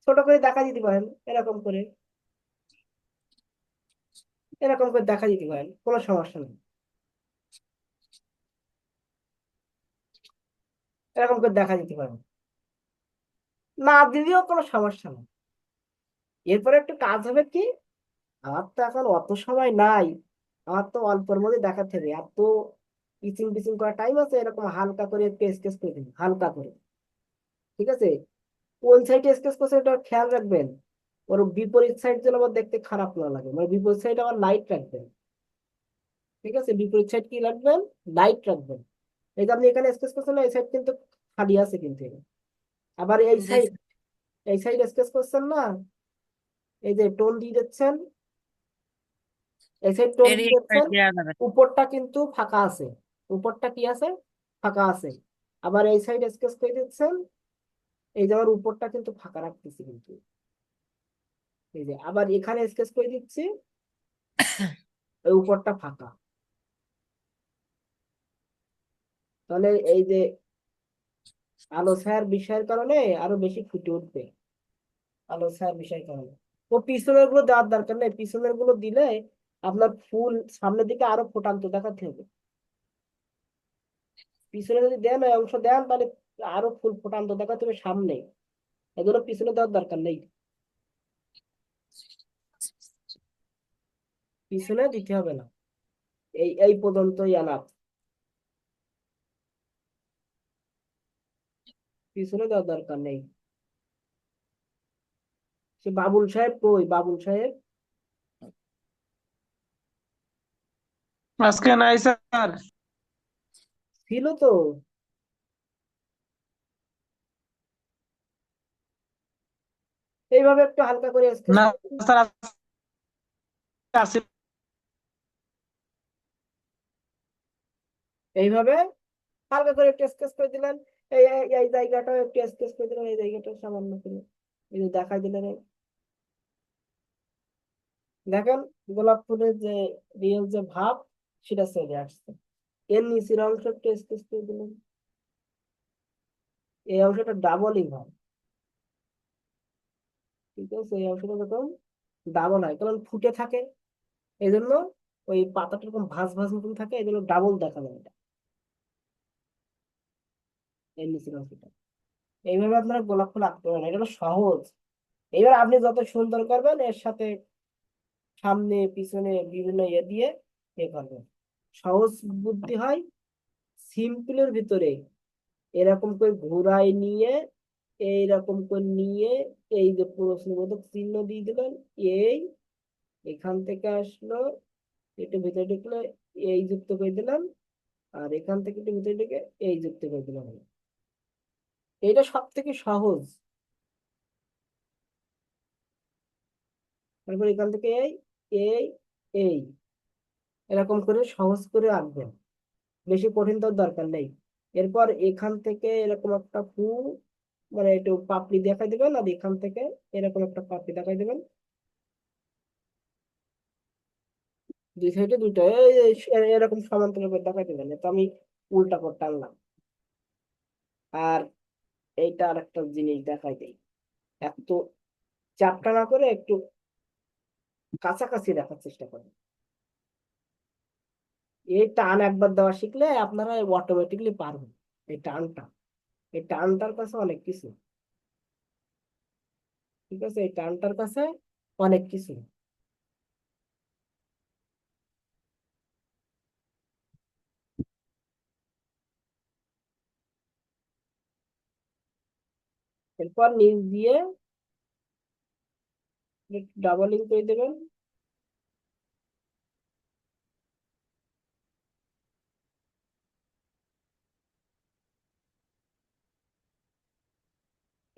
ছোট করে দেখা দিতে পারেন, এরকম করে এরকম করে দেখা দিতে পারেন, কোনো সমস্যা নেই, এরকম করে দেখা দিতে পারেন, না দিলেও কোনো সমস্যা নেই। এরপরে একটু কাজ হবে কি, আমার তো এখন অত সময় নাই, আমার তো অল্পের মধ্যে দেখাতে হবে, এত পিচিং পিচিং করার টাইম আছে? এরকম হালকা করে একটু স্কেচ করে দিন, হালকা করে, ঠিক আছে? কোন সাইডে স্কেচ করছে এটা খেয়াল রাখবেন, ওর বিপরীত সাইড যেন আবার দেখতে খারাপ না লাগে, মানে বিপরীত সাইড আবার লাইট রাখবেন, ঠিক আছে? বিপরীত সাইড কি রাখবেন? লাইট রাখবেন। এই যে আপনি এখানে স্কেচ করছেন না, এই সাইড কিন্তু খালি আছে কিন্তু এখানে। আবার এই যে সাইড, এই সাইড স্কেচ করছেন না, এই যে টোন দিয়ে দিচ্ছেন, এই সাইড টোন দিয়ে এরিয়া দিচ্ছেন, দেওয়া যাবে। উপরটা কিন্তু ফাঁকা আছে, উপরটা কি আছে? ফাঁকা আছে। আবার এই সাইড স্কেচ করে দিচ্ছেন, এই যে আমার উপরটা কিন্তু ফাঁকা রাখতেছি কিন্তু, এই যে আবার এখানে স্কেচ করে দিচ্ছি, এই উপরটা ফাঁকা। তাহলে এই যে আলো ছায়ার বিষয়ের কারণে আরো বেশি ফুটে উঠবে, আলো ছায়ার বিষয়ের কারণে। ও পিছনের গুলো দেওয়ার দরকার নেই, পিছনের গুলো দিলে আপনার ফুল সামনের দিকে আরো ফোটান্ত দেখাতে হবে। পিছনে যদি দেন, ওই অংশ দেন, তাহলে আরো ফুল ফোটান্ত দেখাতে হবে সামনে, এগুলো পিছনে দেওয়ার দরকার নেই, পিছনে দিতে হবে না, এই এই পর্যন্তই আলাপ, পিছনে দেওয়ার দরকার নেই। সে বাবুল সাহেব কই? বাবুল সাহেব আজকে নাই স্যার। ছিল তো। এইভাবে একটু হালকা করে স্কেচ না করুন, স্যার, আজকে এইভাবে হালকা করে একটু স্কেচ করে দিলেন, এই এই এই জায়গাটা একটু স্কেচ করে দিলেন, এই জায়গাটা সামান্য করে, এই যে দেখাই দিলেন দেখেন গোলাপ ফুলের যে রিয়েল যে ভাব সেটা চলে আসছে। এর নিচের অংশ একটু স্কেচ করে দিলেন, এই অংশটা ডাবলই হয়, ঠিক আছে? এই অংশটা যখন ডাবল হয় কারণ ফুটে থাকে, এই জন্য ওই পাতাটা এরকম ভাঁজ ভাঁজ মতন থাকে, এই জন্য ডাবল দেখা যায় এটা, এর নিচের অংশটা। এইভাবে আপনারা গোলাপ ফুল আঁকতে পারেন, এটা হলো সহজ। এবার আপনি যত সুন্দর করবেন এর সাথে সামনে পিছনে বিভিন্ন ইয়ে দিয়ে এ করবেন, সহজ বুদ্ধি হয়। সিম্পলের ভিতরে এরকম করে ঘুরাই নিয়ে, এইরকম করে নিয়ে, এই যে প্রশ্নবোধক চিহ্ন দিয়ে দিলেন, এই এখান থেকে আসলো, একটু ভিতরে ঢুকলো, এই যুক্ত করে দিলাম, আর এখান থেকে একটু ভিতরে ঢুকে এই যুক্ত করে দিলাম, এটা সব থেকে সহজ। তারপর এখান থেকে এই এই এই এরকম করে সহজ করে আঁকবেন, বেশি কঠিন তো দরকার নেই। এরপর এখান থেকে এরকম একটা ফুল, মানে একটু পাপড়ি দেখাই দেবেন, আর এখান থেকে এরকম একটা পাপড়ি দেখাই দেবেন, দুই সাইডে দুইটা এরকম সমান্তরাল করে দেখাই দেবেন, তো আমি উল্টা করে টানলাম। আর এইটা আর একটা জিনিস দেখাই দেই, এত চাপটা না করে একটু কাছাকাছি রাখার চেষ্টা করেন। এই টান একবার দেওয়া শিখলে আপনারা অটোমেটিকলি পারবেন, এই টানটা, এই টানটার কাছে অনেক কিছু, ঠিক আছে? এই টানটার কাছে অনেক কিছু। এরপর নিচ দিয়ে ডাবলিং করে দেবেন,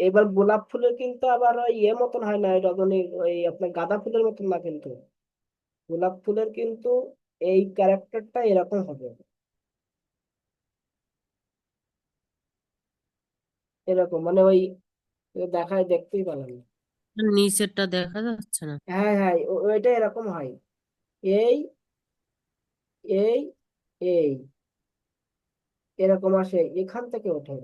এবার গোলাপ ফুলের কিন্তু আবার ওই মতন হয় না, এই রজনী ওই আপনার গাঁদা ফুলের মতন না কিন্তু। গোলাপ ফুলের কিন্তু এই ক্যারেক্টারটা এরকম হবে, এরকম মানে ওই দেখায় দেখতেই পেলাম না। নিচেরটা দেখা যাচ্ছে না। হ্যাঁ হ্যাঁ, ওইটা এরকম হয়। এই এই এই এরকম আসে, এখান থেকে ওঠে।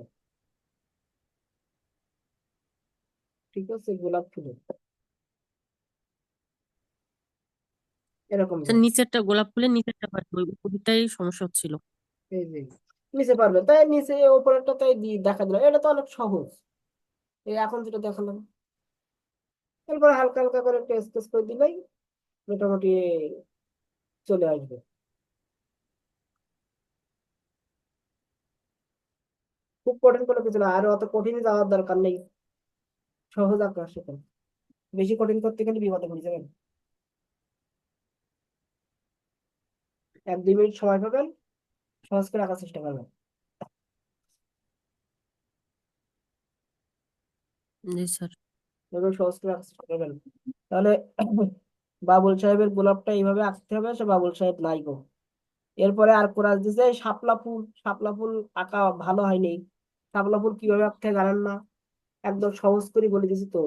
ঠিক আছে, গোলাপ ফুলের এরকম হয়। নিচেরটা গোলাপ ফুলের নিচেরটা পারবে, ওই উপরটাই সমস্যা হচ্ছিল। এই যে নিচে পারবে, তাই নিচে ওপরেরটা তাই দেখা দিল, এটা তো অনেক সহজ। এই এখন যেটা দেখালাম, এরপর হালকা হালকা করে একটু স্কেচ করে দিলেই মোটামুটি চলে আসবে। খুব কঠিন কোনো কিছু না, আর অত কঠিন যাওয়ার দরকার নেই, সহজ আঁকা শেখেন। বেশি কঠিন করতে গেলে বিপদে পড়ে যাবেন। 1-2 মিনিট সময় পাবেন, সহজ করে আঁকার চেষ্টা করবেন। জি স্যার। এবার সহজ করে আঁকার চেষ্টা করবেন, তাহলে বাবুল সাহেবের গোলাপটা এইভাবে আঁকতে হবে। সে বাবুল সাহেব নাই গো। এরপরে আর কোরাস দিছে শাপলা ফুল। শাপলা ফুল আঁকা ভালো হয়নি। শাপলা ফুল কিভাবে আঁকতে হয় জানেন না? একদম সহজ করে বলে দিছি তো।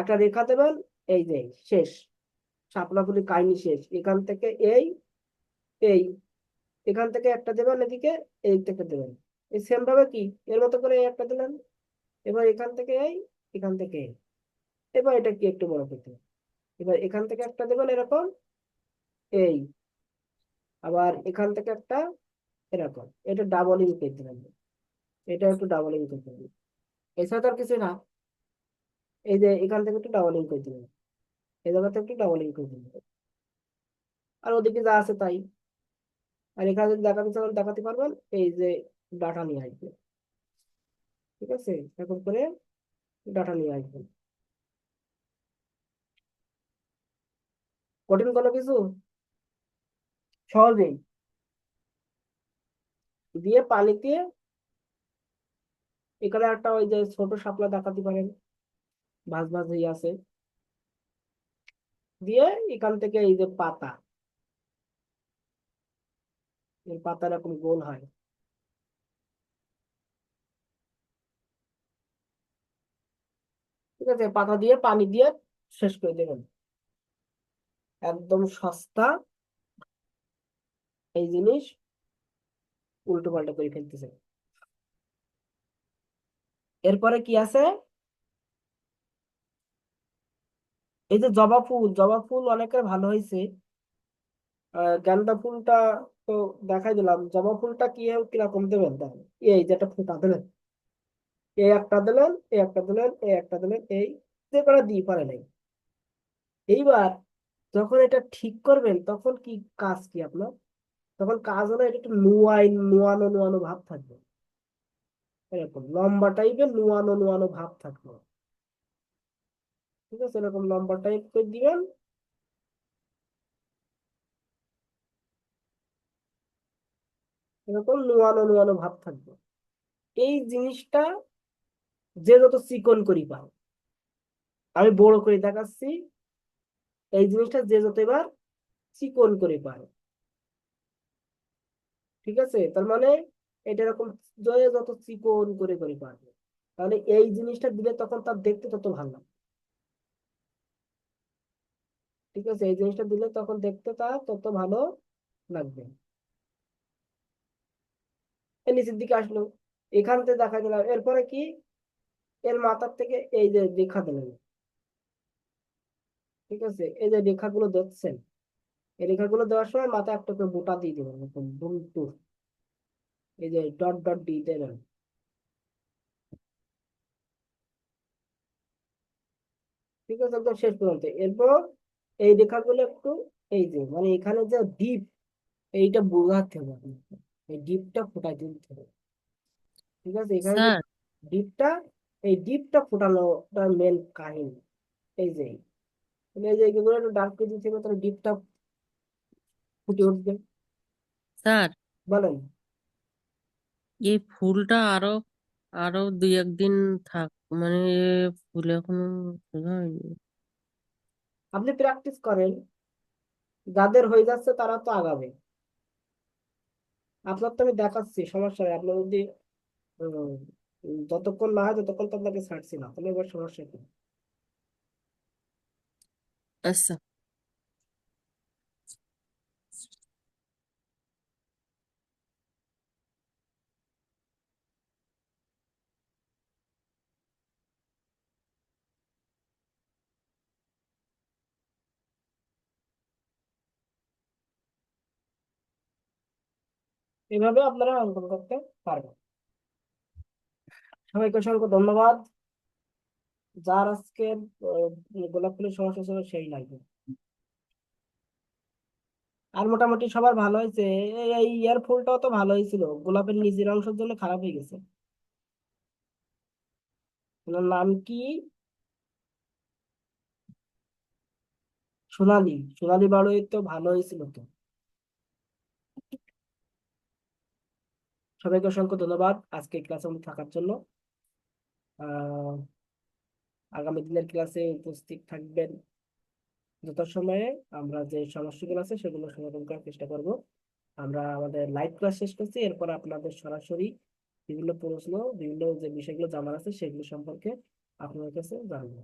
একটা রেখা দেবেন, এই যে শেষ, শাপলা ফুলের কাহিনী শেষ। এখান থেকে এই এই এখান থেকে একটা দেবেন, এদিকে এই থেকে দেবেন, এই সেম ভাবে কি এর মতো করে এই একটা দিলেন। এবার এখান থেকে এই, এখান থেকে এই। এবার এটা কি একটু বড় করতে হবে। এবার এখান থেকে একটা দেবেন এরকম, এই আবার এখান থেকে একটা এরকম, এটা ডাবলিং করে দেবেন। এটা একটু ডাবলিং করতে হবে, এছাড়া তো আর কিছু না। এই যে এখান থেকে একটু ডাবলিং করে দেবেন, এই জায়গাতে একটু ডাবলিং করে দেবেন, আর ওদিকে যা আছে তাই। আর এখানে যদি দেখাতে চান দেখাতে পারবেন, এই যে ডাটা নিয়ে আসবেন। ঠিক আছে, এরকম করে ডাটা নিয়ে আসবেন। কঠিন কোনো কিছু, সহজেই দিয়ে পানিতে এখানে একটা ওই যে ছোট শাপলা দেখাতে পারেন, ভাঁজ ভাঁজ হয়ে আছে, দিয়ে এখান থেকে এই যে পাতা, এই পাতা এরকম গোল হয়। ঠিক আছে, পাতা দিয়ে পানি দিয়ে শেষ করে দেবেন। একদম সস্তা এই জিনিস, উল্টো পাল্টা করে ফেলতেছে। এরপরে কি আছে, এই যে জবা ফুল। জবা ফুল অনেকের ভালো হয়েছে। গাঁদা ফুলটা তো দেখাই দিলাম, জবা ফুলটা কিরকম দেবেন দেখেন। এই যেটা ফুটা দিলেন, এই একটা দিলেন, এই একটা দিলেন, এই একটা দিলেন, এই যে করা দিয়ে পারে নাই। এইবার যখন এটা ঠিক করবেন তখন কি কাজ কি আপনার, তখন কাজ হলো এটা একটু নোয়ানো নোয়ানো ভাব থাকবে, এরকম লম্বা টাইপের নোয়ানো নোয়ানো ভাব থাকবে। ঠিক আছে, এরকম লম্বা টাইপ করে দিবেন, এরকম নোয়ানো নোয়ানো ভাব থাকবে। এই জিনিসটা যে যত চিকন করি পায়, আমি বড় করে দেখাচ্ছি, এই জিনিসটা যে যত এবার চিকন করে পায়। ঠিক আছে, তার মানে এটা এরকম যে যত চিকন করে করে পারবে, তাহলে এই জিনিসটা দিলে তখন তার দেখতে তত ভালো লাগবে। ঠিক আছে, এই জিনিসটা দিলে তখন দেখতে তার তত ভালো লাগবে। এই নিচের দিকে আসলো, এখান থেকে দেখা গেল। এরপরে কি, এর মাথার থেকে এই যে রেখা দিলেন। ঠিক আছে, এই যে রেখাগুলো দেখছেন, এই রেখাগুলো দেওয়ার সময় মাথায় একটা করে বোটা দিয়ে দেবেন, এরকম দুম টুর, এই যে ডট ডট দিয়ে দেবেন। ঠিক আছে, একদম শেষ পর্যন্ত। এরপর এই রেখাগুলো একটু, এই যে মানে এখানে যে ডিপ, এইটা বোঝাতে হবে আপনাকে। এই ডিপটা ফুটাই দিতে হবে। ঠিক আছে, এখানে যে স্যার, ডিপটা, এই ডিপটা ফোটানোটা মেন কাহিনী। এই যে এই যে এগুলো একটু ডার্ক করে দিতে হবে, তাহলে ডিপটা ফুটে উঠবে। স্যার, বলেন। এই ফুলটা আরো আরো 2-1 দিন থাক, মানে ফুল এখনো খোলা হয়নি। আপনি প্র্যাকটিস করেন, যাদের হয়ে যাচ্ছে তারা তো আগাবে। আপনার তো আমি দেখাচ্ছি, সমস্যা নেই। আপনার যদি উম, যতক্ষণ না হয় ততক্ষণ তো আপনাকে ছাড়ছি না, তাহলে এবার সমস্যা কি? আচ্ছা, এভাবে আপনারা অঙ্কন করতে পারবেন। সবাইকে অসংখ্য ধন্যবাদ। যার আজকে গোলাপ ফুলের সমস্যা ছিল সেই লাগবে। আর মোটামুটি সবার ভালো হয়েছে। এই ইয়ার ফুলটাও তো ভালো হয়েছিল, গোলাপের নিচের অংশের জন্য খারাপ হয়ে গেছে। ওনার নাম কি? সোনালি। সোনালি বাড়ই তো ভালো হয়েছিল তো। সবাইকে অসংখ্য ধন্যবাদ আজকে ক্লাসে থাকার জন্য। আহ আগামী দিনের ক্লাসে উপস্থিত থাকবেন যথাসময়ে। আমরা যে সমস্যাগুলো আছে সেগুলো সমাধান করার চেষ্টা করব। আমরা আমাদের লাইভ ক্লাস শেষ করছি, এরপর আপনাদের সরাসরি বিভিন্ন প্রশ্ন, বিভিন্ন যে বিষয়গুলো জানার আছে সেগুলো সম্পর্কে আপনাদের কাছে জানবো।